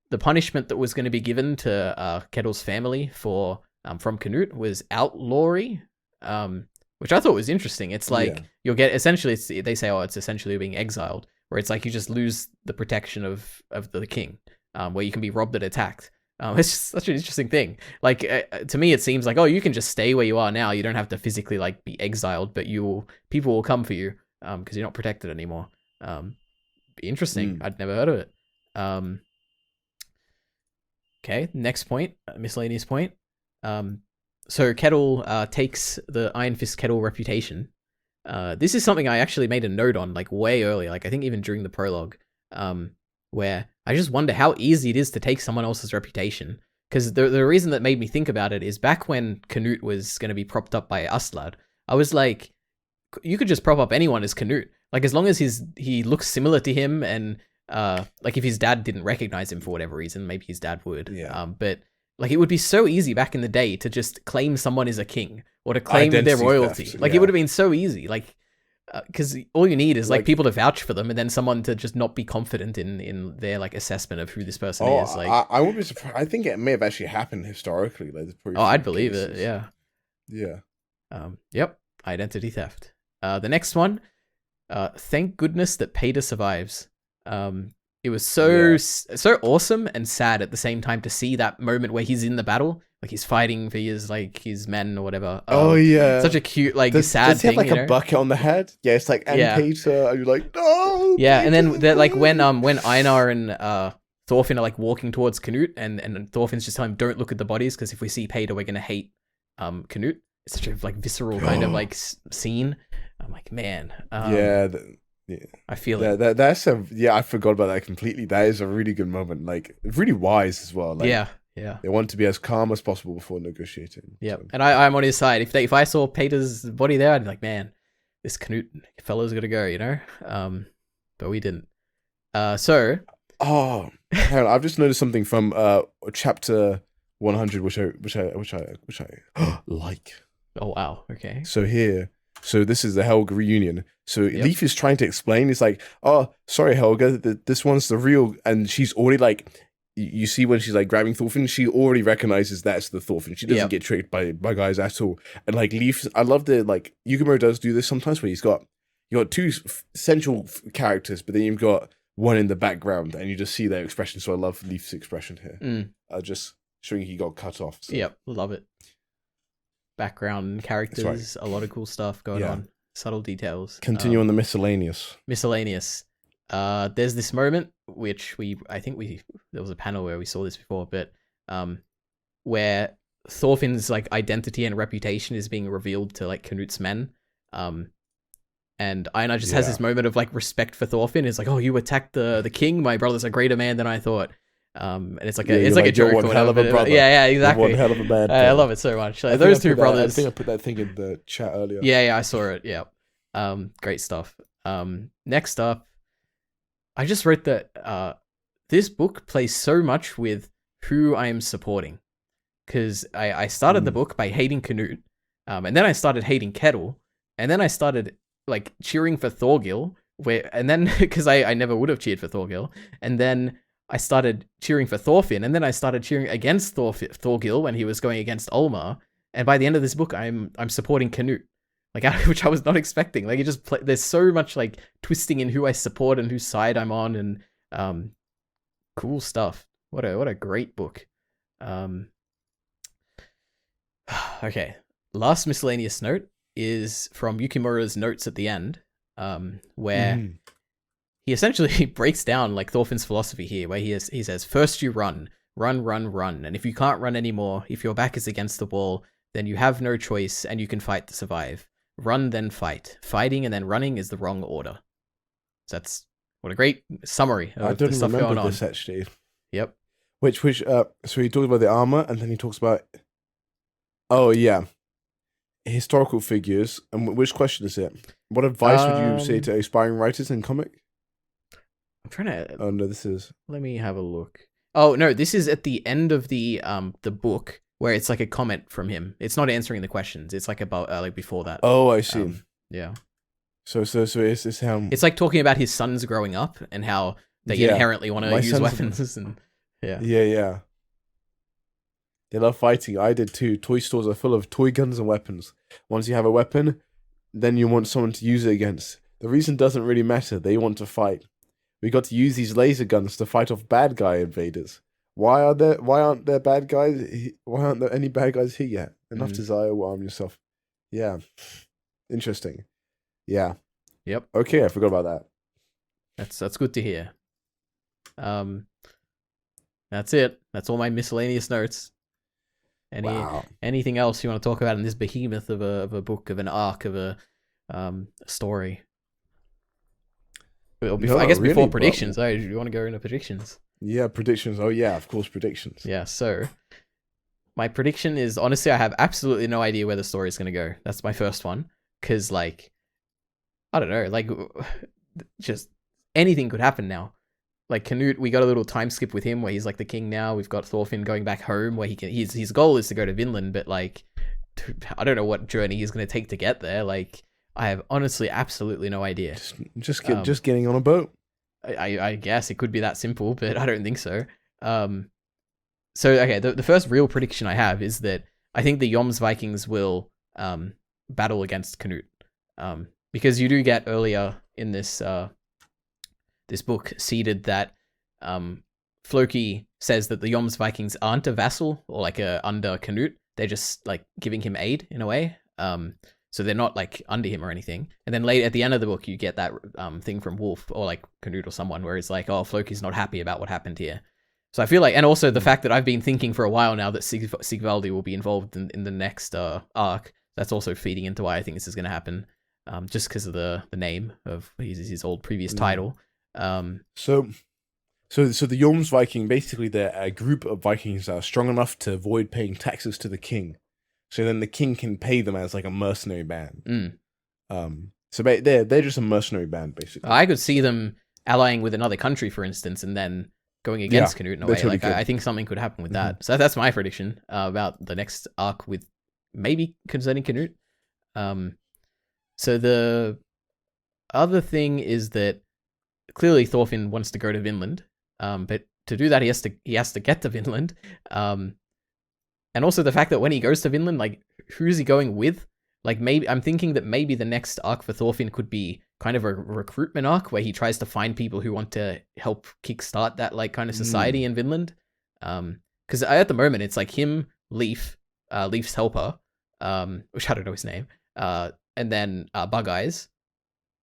the punishment that was going to be given to Ketil's family for from Canute was outlawry, which I thought was interesting. It's like you'll get essentially. They say, it's essentially being exiled, where it's like you just lose the protection of the king, where you can be robbed and attacked. It's just such an interesting thing. Like, to me, it seems like, you can just stay where you are now. You don't have to physically, like, be exiled, but people will come for you because you're not protected anymore. Be interesting. I'd never heard of it. Okay, next point, miscellaneous point. So Ketil takes the Iron Fist Ketil reputation. This is something I actually made a note on, like, way earlier, like, I think even during the prologue, where I just wonder how easy it is to take someone else's reputation. Because the reason that made me think about it is back when Canute was going to be propped up by Aslad, I was like, you could just prop up anyone as Canute. Like, as long as he looks similar to him, and like, if his dad didn't recognize him for whatever reason, maybe his dad would. Yeah. But like, it would be so easy back in the day to just claim someone as a king or to claim their royalty. Theft, like, it would have been so easy. Like, because all you need is like people to vouch for them, and then someone to just not be confident in their, like, assessment of who this person is. Like, I wouldn't be surprised. I think it may have actually happened historically. Like, I'd believe it. Yeah. Yeah. Yep. Identity theft. The next one. Thank goodness that Peter survives. It was so awesome and sad at the same time to see that moment where he's in the battle, like he's fighting for his men or whatever. Such a cute, like, sad thing. Does he have like a bucket on the head? Yeah, it's like, and Peter, and you're like, no. Yeah, Peter. And then like when Einar and Thorfinn are, like, walking towards Canute, and Thorfinn's just telling him, don't look at the bodies, because if we see Peter, we're gonna hate Canute. It's such a, like, visceral kind of, like, scene. I'm like, man. Yeah. I feel it. I forgot about that completely. That is a really good moment. Like, really wise as well. Like, yeah. They want to be as calm as possible before negotiating. Yeah, so. And I'm on his side. If I saw Peter's body there, I'd be like, man, this Canute fellow's gonna go, you know. But we didn't. So. Oh, hang on, I've just noticed something from chapter 100, which I like. Oh wow. Okay. So this is the Helga reunion. So Leif is trying to explain. He's like, "Oh, sorry, Helga. This one's the real." And she's already, like, you see when she's, like, grabbing Thorfinn, she already recognizes that's the Thorfinn. She doesn't get tricked by guys at all. And, like, Leif, I love the, like, Yugamo does do this sometimes, where you got two central characters, but then you've got one in the background, and you just see their expression. So I love Leif's expression here. Just showing he got cut off. So. Yep, love it. Background characters, a lot of cool stuff going on. Subtle details. Continue on the miscellaneous. Miscellaneous. There's this moment which there was a panel where we saw this before, but where Thorfinn's like identity and reputation is being revealed to like Canute's men. And Einar just has this moment of like respect for Thorfinn. It's like, oh, you attacked the king. My brother's a greater man than I thought. And it's like a joke or whatever. Yeah, exactly. One hell of a man. I love it so much. Like, those two brothers. I think I put that thing in the chat earlier. Yeah, I saw it. Yeah. Great stuff. Next up, I just wrote that this book plays so much with who I am supporting. Because I started the book by hating Canute, and then I started hating Ketil, and then I started like cheering for Thorgil, and then because I never would have cheered for Thorgil, and then I started cheering for Thorfinn, and then I started cheering against Thorgil when he was going against Olmar, and by the end of this book, I'm supporting Canute, like which I was not expecting. Like there's so much like twisting in who I support and whose side I'm on, and cool stuff. What a great book. Okay, last miscellaneous note is from Yukimura's notes at the end, where he essentially breaks down like Thorfinn's philosophy here, where he says, first you run, and if you can't run anymore, if your back is against the wall, then you have no choice and you can fight to survive. Run, then fight. Fighting and then running is the wrong order. So that's what a great summary of the stuff going on. I don't remember this actually. Yep. Which so he talks about the armor, and then he talks about, oh yeah, historical figures. And which question is it? What advice would you say to aspiring writers in comic? I'm trying to. Oh no, this is. Let me have a look. Oh no, this is at the end of the book where it's like a comment from him. It's not answering the questions. It's like about like before that. Oh, I see. Yeah. So it's how it's like talking about his sons growing up and how they inherently want to use weapons and yeah. They love fighting. I did too. Toy stores are full of toy guns and weapons. Once you have a weapon, then you want someone to use it against. The reason doesn't really matter. They want to fight. We got to use these laser guns to fight off bad guy invaders. Why aren't there bad guys? Why aren't there any bad guys here yet? Enough desire will arm yourself. Yeah. Interesting. Yeah. Yep. Okay, I forgot about that. That's good to hear. That's it. That's all my miscellaneous notes. Anything else you want to talk about in this behemoth of a book, of an arc, of a story? Before predictions. Do you want to go into predictions? Yeah, predictions. Oh yeah, of course, predictions. Yeah, so my prediction is, honestly, I have absolutely no idea where the story is going to go. That's my first one. Because, like, I don't know, like, just anything could happen now. Like, Canute, we got a little time skip with him where he's like the king now. We've got Thorfinn going back home where his goal is to go to Vinland, but like, I don't know what journey he's going to take to get there. Like, I have honestly absolutely no idea. Just getting on a boat. I guess it could be that simple, but I don't think so. So okay, the first real prediction I have is that I think the Jomsvikings will battle against Canute, because you do get earlier in this this book seeded that Floki says that the Jomsvikings aren't a vassal or like under Canute. They're just like giving him aid in a way. So they're not like under him or anything. And then later at the end of the book, you get that thing from Wolf or like Canute or someone where it's like, oh, Floki's not happy about what happened here. So I feel like, and also the fact that I've been thinking for a while now that Sigvaldi will be involved in the next arc, that's also feeding into why I think this is going to happen, just because of the name of his old previous title. So the Jomsviking, basically they're a group of Vikings that are strong enough to avoid paying taxes to the king. So then the king can pay them as like a mercenary band. So they're just a mercenary band, basically. I could see them allying with another country, for instance, and then going against Canute in a way. Totally, like I think something could happen with that. So that's my prediction about the next arc with maybe concerning Canute. So the other thing is that clearly Thorfinn wants to go to Vinland, but to do that he has to get to Vinland. And also the fact that when he goes to Vinland, like, who's he going with? Like, maybe I'm thinking that maybe the next arc for Thorfinn could be kind of a recruitment arc where he tries to find people who want to help kickstart that like kind of society in Vinland. Because at the moment it's like him, Leif's helper, which I don't know his name, and then Bug Eyes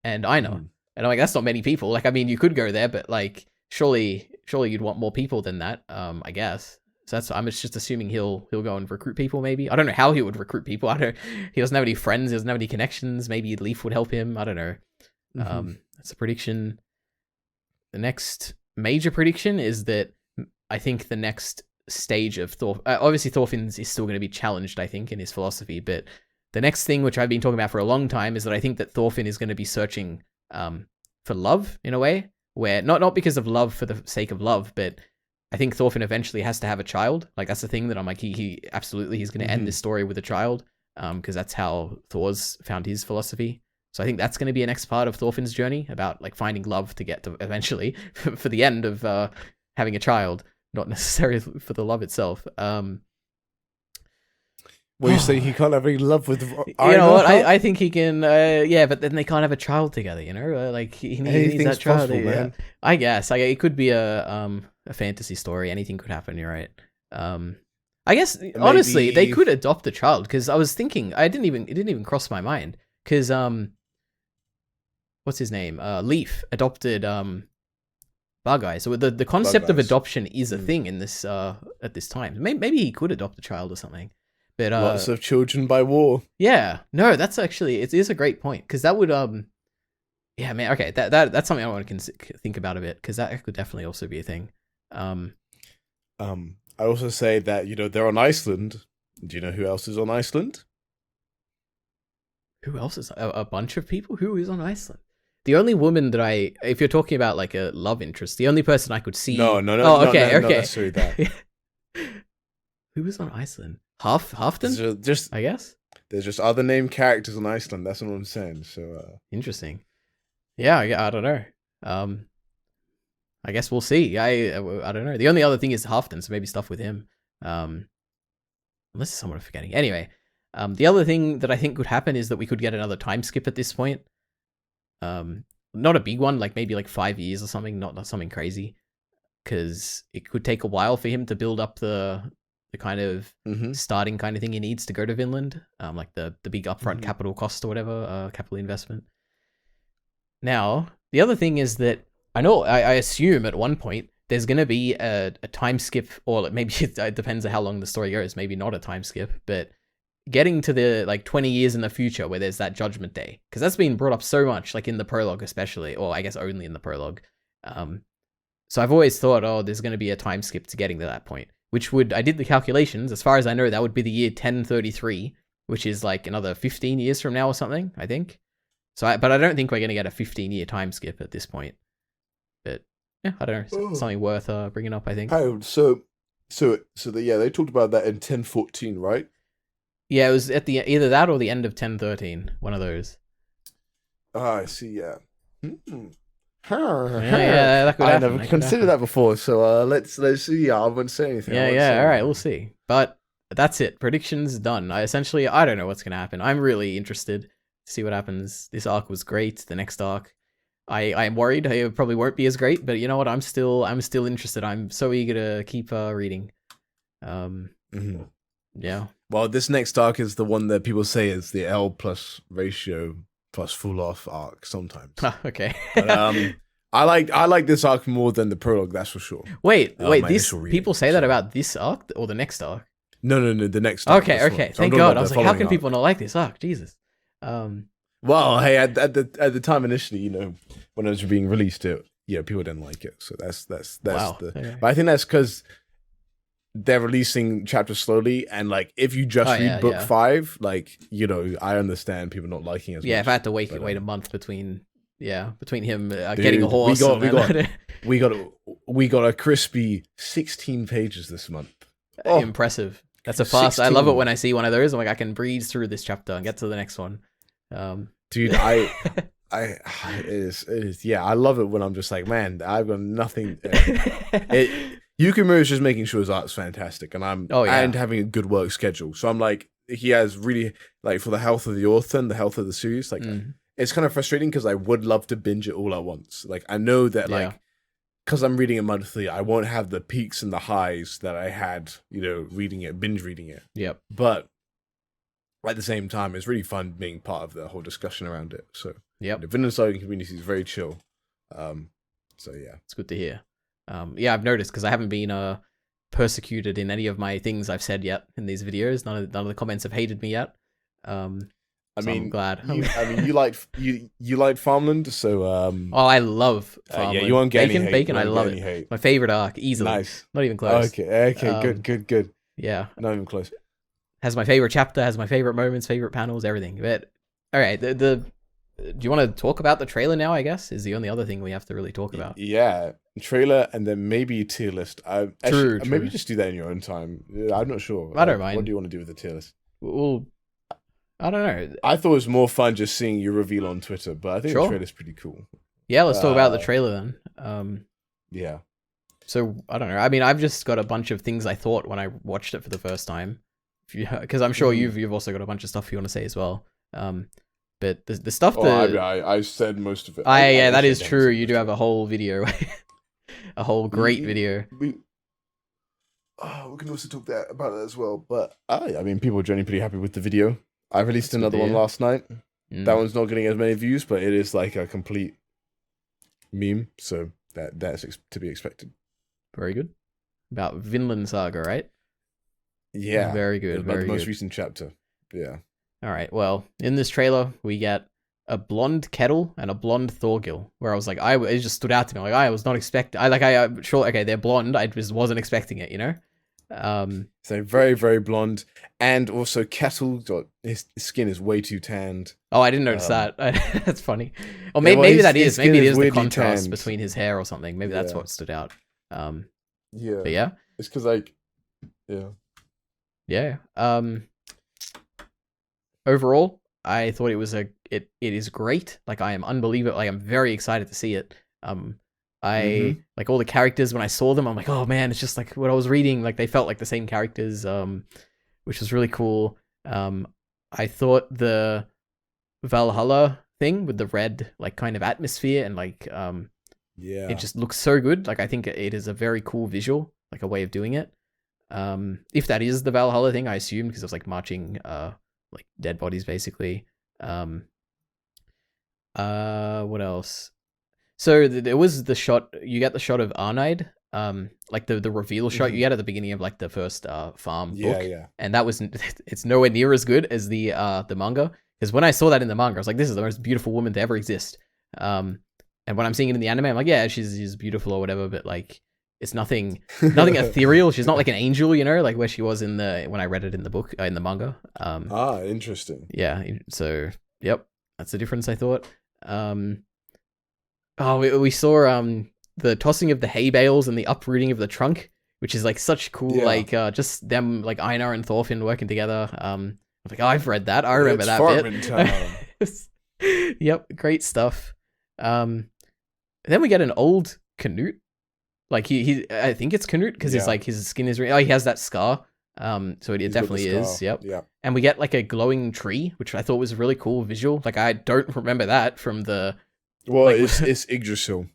and Einar. And I'm like, that's not many people. Like, I mean, you could go there, but like, surely you'd want more people than that. I guess. So I'm just assuming he'll go and recruit people. Maybe I don't know how he would recruit people. He doesn't have any friends. He doesn't have any connections. Maybe Leif would help him. I don't know. That's a prediction. The next major prediction is that I think the next stage of obviously Thorfinn is still going to be challenged, I think, in his philosophy. But the next thing, which I've been talking about for a long time, is that I think that Thorfinn is going to be searching for love in a way, where not because of love for the sake of love, but I think Thorfinn eventually has to have a child. Like, that's the thing that I'm like, he absolutely, he's going to end this story with a child, because that's how Thor's found his philosophy. So I think that's going to be a next part of Thorfinn's journey, about like finding love to get to eventually for the end of having a child, not necessarily for the love itself. Well, you say he can't have any love with Einar? You know what? I think he can. Yeah, but then they can't have a child together. You know, like he needs that child. Possible, man. I guess. It could be a fantasy story. Anything could happen. You're right. I guess honestly, they could adopt the child, because I was thinking, it didn't even cross my mind, because what's his name? Leif adopted Bug Eye. So the concept of adoption is a thing in this at this time. Maybe he could adopt a child or something. But lots of children by war. Yeah, no, that's actually, it is a great point, because that would yeah, man. Okay, that's something I want to think about a bit, because that could definitely also be a thing. I also say that, you know, they're on Iceland. Do you know who else is on Iceland? Who else is a bunch of people? Who is on Iceland? The only woman that if you're talking about like a love interest, the only person I could see. No. Oh, okay. Not necessarily that. Who was on Iceland? Halfdan? Just, I guess. There's just other named characters on Iceland. That's what I'm saying. So interesting. Yeah, I don't know. I guess we'll see. I don't know. The only other thing is Halfdan, so maybe stuff with him. Unless there's someone I'm forgetting. Anyway, the other thing that I think could happen is that we could get another time skip at this point. Not a big one, like maybe like 5 years or something, not something crazy, because it could take a while for him to build up the kind of starting kind of thing he needs to go to Vinland, like the big upfront capital cost or whatever, capital investment. Now, the other thing is that I assume at one point there's going to be a time skip, or maybe it depends on how long the story goes, maybe not a time skip, but getting to the like 20 years in the future where there's that judgment day, because that's been brought up so much, like in the prologue especially, or I guess only in the prologue. So I've always thought, there's going to be a time skip to getting to that point, which I did the calculations, as far as I know, that would be the year 1033, which is like another 15 years from now or something, I think. But I don't think we're going to get a 15-year time skip at this point. But yeah, I don't know, something worth bringing up, I think. Oh, they talked about that in 1014, right? Yeah, it was at the either that or the end of 1013, one of those. I see. Yeah. Yeah, that could happen. I never considered that before, so let's see. I won't say anything. Yeah. All right, we'll see. But that's it. Predictions done. I don't know what's gonna happen. I'm really interested to see what happens. This arc was great. The next arc, I am worried it probably won't be as great, but you know what? I'm still interested. I'm so eager to keep reading. Yeah. Well, this next arc is the one that people say is the L plus ratio plus full off arc sometimes. Okay. But, I like this arc more than the prologue, that's for sure. Wait, these people say that about this arc or the next arc? No, the next arc. Okay. Thank God. I was like, how can people not like this arc? Jesus. Well, hey, at the time initially, you know, when it was being released, people didn't like it. So that's wow. Okay. But I think that's because they're releasing chapters slowly, and like if you just read book 5, like, you know, I understand people not liking it as much. Yeah, if I had to wait a month between him getting a horse. We got a crispy 16 pages this month. Impressive. That's a fast. 16. I love it when I see one of those. I'm like, I can breeze through this chapter and get to the next one. Dude, it is. Yeah, I love it when I'm just like, man, I've got nothing. Yukimura is just making sure his art's fantastic, and and having a good work schedule. So I'm like, he has really, like, for the health of the author and the health of the series, like, it's kind of frustrating because I would love to binge it all at once. Like I know that Yeah. like because I'm reading it monthly, I won't have the peaks and the highs that I had, reading it, binge reading it. Yep. But at the same time, it's really fun being part of the whole discussion around it. So Yep. the Vinland Saga community is very chill. So yeah, it's good to hear. Yeah, I've noticed because I haven't been persecuted in any of my things I've said yet in these videos. None of the comments have hated me yet. I'm glad. You liked Farmland, so oh, I love Farmland. Yeah, you won't get any hate. Bacon. I love it. Hate. My favorite arc, easily. Nice. Not even close. Okay, good. Yeah, not even close. Has my favorite chapter, has my favorite moments, favorite panels, everything. But all right, do you want to talk about the trailer now? I guess is the only other thing we have to really talk about. Yeah, trailer, and then maybe a tier list. True. Maybe just do that in your own time. I'm not sure. I don't mind. What do you want to do with the tier list? Well, I don't know. I thought it was more fun just seeing your reveal on Twitter, but I think the trailer's pretty cool. Yeah, let's talk about the trailer then. Yeah. So, I don't know. I mean, I've just got a bunch of things I thought when I watched it for the first time. Because I'm sure you've also got a bunch of stuff you want to say as well. But the stuff that... I said most of it. Yeah, that is true. You do have a whole video. A whole great video. We can also talk about that as well. But I mean, people are generally pretty happy with the video. I released another one last night. That one's not getting as many views, but it is like a complete meme. So that's to be expected. Very good. About Vinland Saga, right? Yeah. Very good. About the most recent chapter. Yeah. All right. Well, in this trailer, we get a blonde Ketil and a blonde Thorgil. Where I was like, it just stood out to me. Like I was not expecting. I'm sure. Okay, they're blonde. I just wasn't expecting it. So very, very blonde, and also Ketil, his skin is way too tanned. Oh, I didn't notice that. That's funny. Or maybe that is. Maybe it is the contrast tanned between his hair or something. Maybe that's what stood out. Yeah. But yeah. It's because yeah. Yeah. Overall, I thought it was it is great. Like I am unbelievable. Like I'm very excited to see it. Like all the characters when I saw them, I'm like, oh man, it's just like what I was reading. Like they felt like the same characters, which was really cool. I thought the Valhalla thing with the red like kind of atmosphere and like it just looks so good. Like I think it is a very cool visual, like a way of doing it. If that is the Valhalla thing, I assume because it was like marching like dead bodies basically. What else? So there was the shot. You get the shot of Arnheid, like the reveal shot you get at the beginning of like the first farm book. Yeah. And that was it's nowhere near as good as the manga. Because when I saw that in the manga, I was like, this is the most beautiful woman to ever exist. And when I'm seeing it in the anime, I'm like, yeah, she's beautiful or whatever, but like it's nothing ethereal. She's not like an angel, like where she was when I read it in the book in the manga. Interesting. Yeah. So yep, that's the difference. I thought. We saw the tossing of the hay bales and the uprooting of the trunk, which is like such cool, like just them like Einar and Thorfinn working together. I'm like, I've read that. I remember that bit. Yep, great stuff. Then we get an old Canute. Like he I think it's Canute because it's like his skin is he has that scar. So it definitely is. Yep. Yeah. And we get like a glowing tree, which I thought was a really cool visual. Like I don't remember that from the. Well, like, it's Yggdrasil.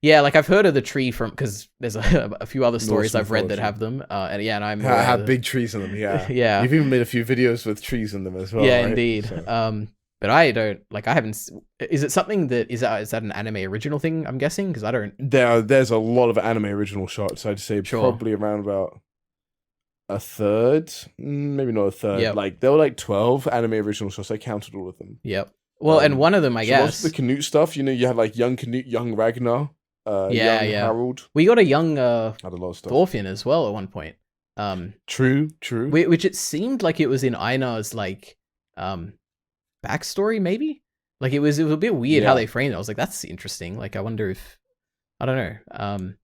Yeah, like I've heard of the tree from because there's a few other stories I've read that have them. And I'm have big trees in them. Yeah. Yeah. You've even made a few videos with trees in them as well. Yeah, right? indeed. So. But I don't I haven't. Is it something that is that an anime original thing? I'm guessing because I don't. There's a lot of anime original shots. I'd say probably around about a third, maybe not a third. Yep. Like there were like 12 anime original shots. I counted all of them. Yep. Well, and one of them, I guess, the Canute stuff. You had like young Canute, young Ragnar, young Harold. We got a young had a lot of stuff. Thorfinn as well at one point. True. Which it seemed like it was in Einar's like backstory, maybe. Like it was a bit weird how they framed it. I was like, that's interesting. Like I wonder if I don't know.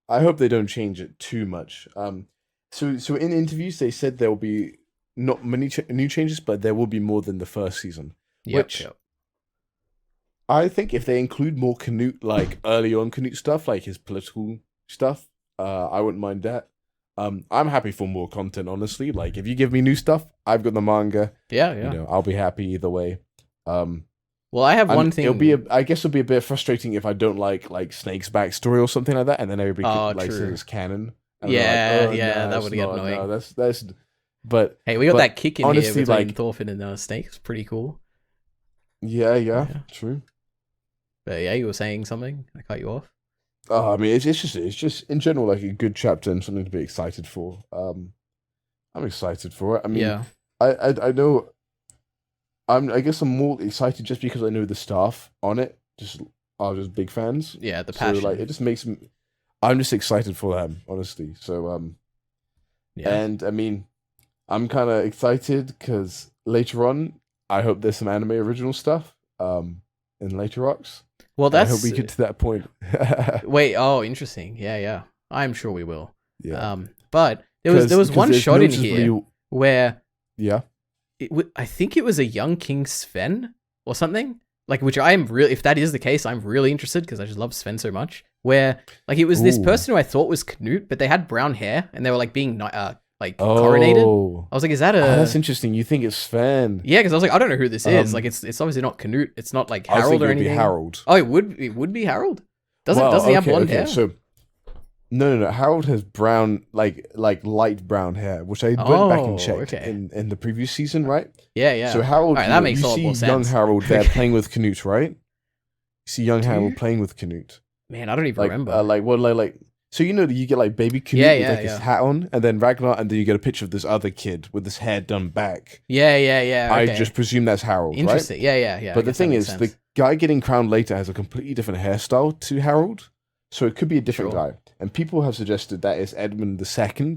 I hope they don't change it too much. So in interviews they said there will be not many new changes, but there will be more than the first season. Yep. I think if they include more Canute, like early on Canute stuff, like his political stuff, I wouldn't mind that. I'm happy for more content, honestly. Like if you give me new stuff, I've got the manga. Yeah. I'll be happy either way. Well, I have one thing. I guess it'll be a bit frustrating if I don't like Snake's backstory or something like that, and then everybody could, like, says it's canon. And Yeah, like, yeah, no, that it's would get not, annoying. No, that's. But Hey, we got that kick in honestly, here between like, Thorfinn and Snake. It's pretty cool. Yeah, true. But yeah, you were saying something. I cut you off. I mean, it's just in general like a good chapter and something to be excited for. I'm excited for it. I mean, Yeah. I know. I guess I'm more excited just because I know the staff on it are just big fans. Yeah, the passion. So like, it just makes me. I'm just excited for them, honestly. So yeah. And I mean, I'm kind of excited because later on, I hope there's some anime original stuff in later arcs. Well, I hope we get to that point. Wait, oh, interesting. Yeah. I'm sure we will. Yeah. But there was one shot in here where yeah, I think it was a young King Sven or something. Like, which I am really, if that is the case, I'm really interested because I just love Sven so much. Where like it was this person who I thought was Canute, but they had brown hair and they were like being coronated. I was like, is that that's interesting. You think it's Sven? Yeah, because I was like, I don't know who this is. Like, it's obviously not Canute. It's not like Harold or anything. It'd be Harold. Oh, it would be Harold. Doesn't he have blonde hair? So no. Harold has brown, like light brown hair, which I went back and checked in the previous season, right? Yeah. So Harold, right, that makes a lot more sense. Young Harold there playing with Canute, right? You see young Harold playing with Canute. Man, I don't even remember. So you know that you get like baby Canute with his hat on, and then Ragnar, and then you get a picture of this other kid with his hair done back. Yeah. Okay. I just presume that's Harold. Interesting. Right? Yeah. But the thing is, the guy getting crowned later has a completely different hairstyle to Harold, so it could be a different guy. And people have suggested that it's Edmund II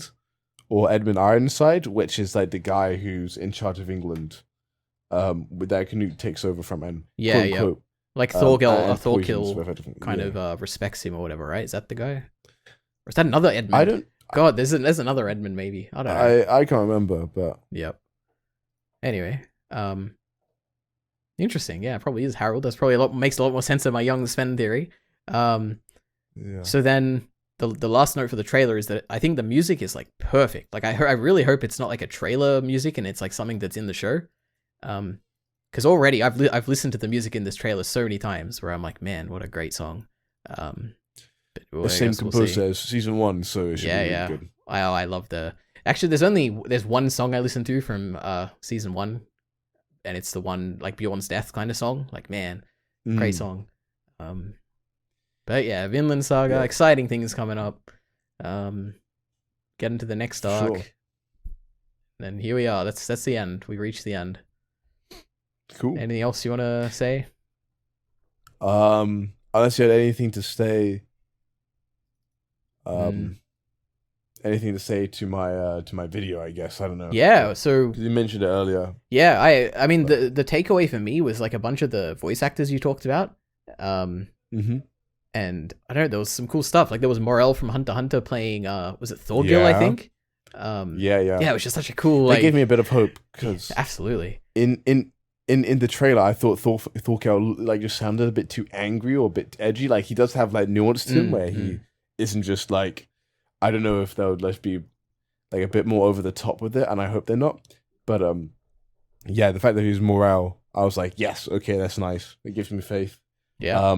or Edmund Ironside, which is like the guy who's in charge of England, with that Canute takes over from, and quote unquote, like Thorgil kind of respects him or whatever, right? Is that the guy? Or is that another Edmund? I don't. God, there's another Edmund maybe. I don't know. I can't remember, but yep. Anyway, interesting. Yeah, probably is Harold. That's probably makes a lot more sense than my young Sven theory. So then the last note for the trailer is that I think the music is like perfect. Like I really hope it's not like a trailer music and it's like something that's in the show. Because already I've listened to the music in this trailer so many times where I'm like, man, what a great song. The same composer as season 1, so it should be really good. I love actually there's one song I listened to from season 1, and it's the one like Bjorn's death kind of song. Like, man, great song. But yeah, Vinland Saga, exciting things coming up. Get into the next arc. Sure. And here we are. That's the end. We reached the end. Cool. Anything else you want to say? Unless you had anything to say. Anything to say to my video, I guess. I don't know. Yeah, so you mentioned it earlier. Yeah, I mean the takeaway for me was like a bunch of the voice actors you talked about. And I don't know, there was some cool stuff. Like there was Morel from Hunter x Hunter playing was it Thorgil, I think? Yeah, it was just such a cool That gave me a bit of hope because absolutely. In the trailer, I thought Thorgil like just sounded a bit too angry or a bit edgy. Like he does have like nuance to him where he isn't just like, I don't know if they would like be like a bit more over the top with it, and I hope they're not. But yeah, the fact that he's Morel, I was like, yes, okay, that's nice. It gives me faith. Yeah.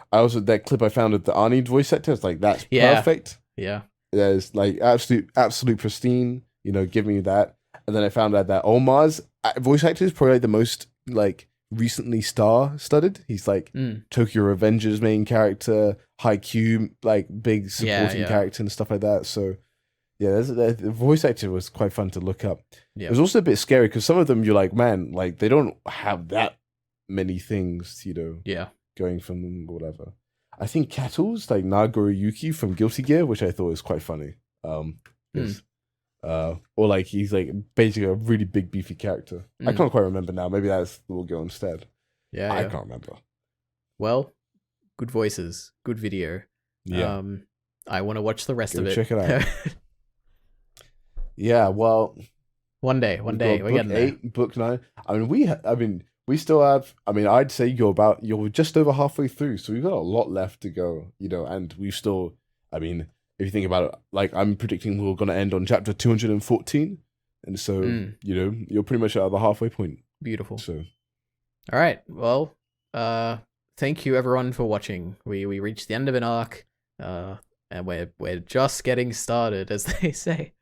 I also, that clip I found of the Arnie voice actor, it's like, that's perfect. Yeah. There's like absolute pristine, give me that. And then I found out that Omar's voice actor is probably like the most like recently star-studded. He's like Tokyo Revenge's main character, Haikyuu, like big supporting character and stuff like that. So yeah, the voice actor was quite fun to look up. It was also a bit scary because some of them you're like, man, like they don't have that many things, going from them or whatever. I think Ketil's like Nagoro Yuki from Guilty Gear, which I thought was quite funny. Or like he's like basically a really big beefy character. I can't quite remember now. Maybe that's the girl instead. I can't remember. Well, good voices, good video. Yeah. I want to watch the rest of it. Check it out. Yeah, well, one day we're getting there. 8, book 9. We still have. I'd say you're just over halfway through, so we've got a lot left to go. And we've still. If you think about it, like I'm predicting we're going to end on chapter 214, and so you're pretty much at the halfway point. Beautiful. So, all right. Well, thank you everyone for watching. We reached the end of an arc, and we're just getting started, as they say.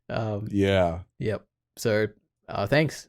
Yeah. Yep. So, thanks.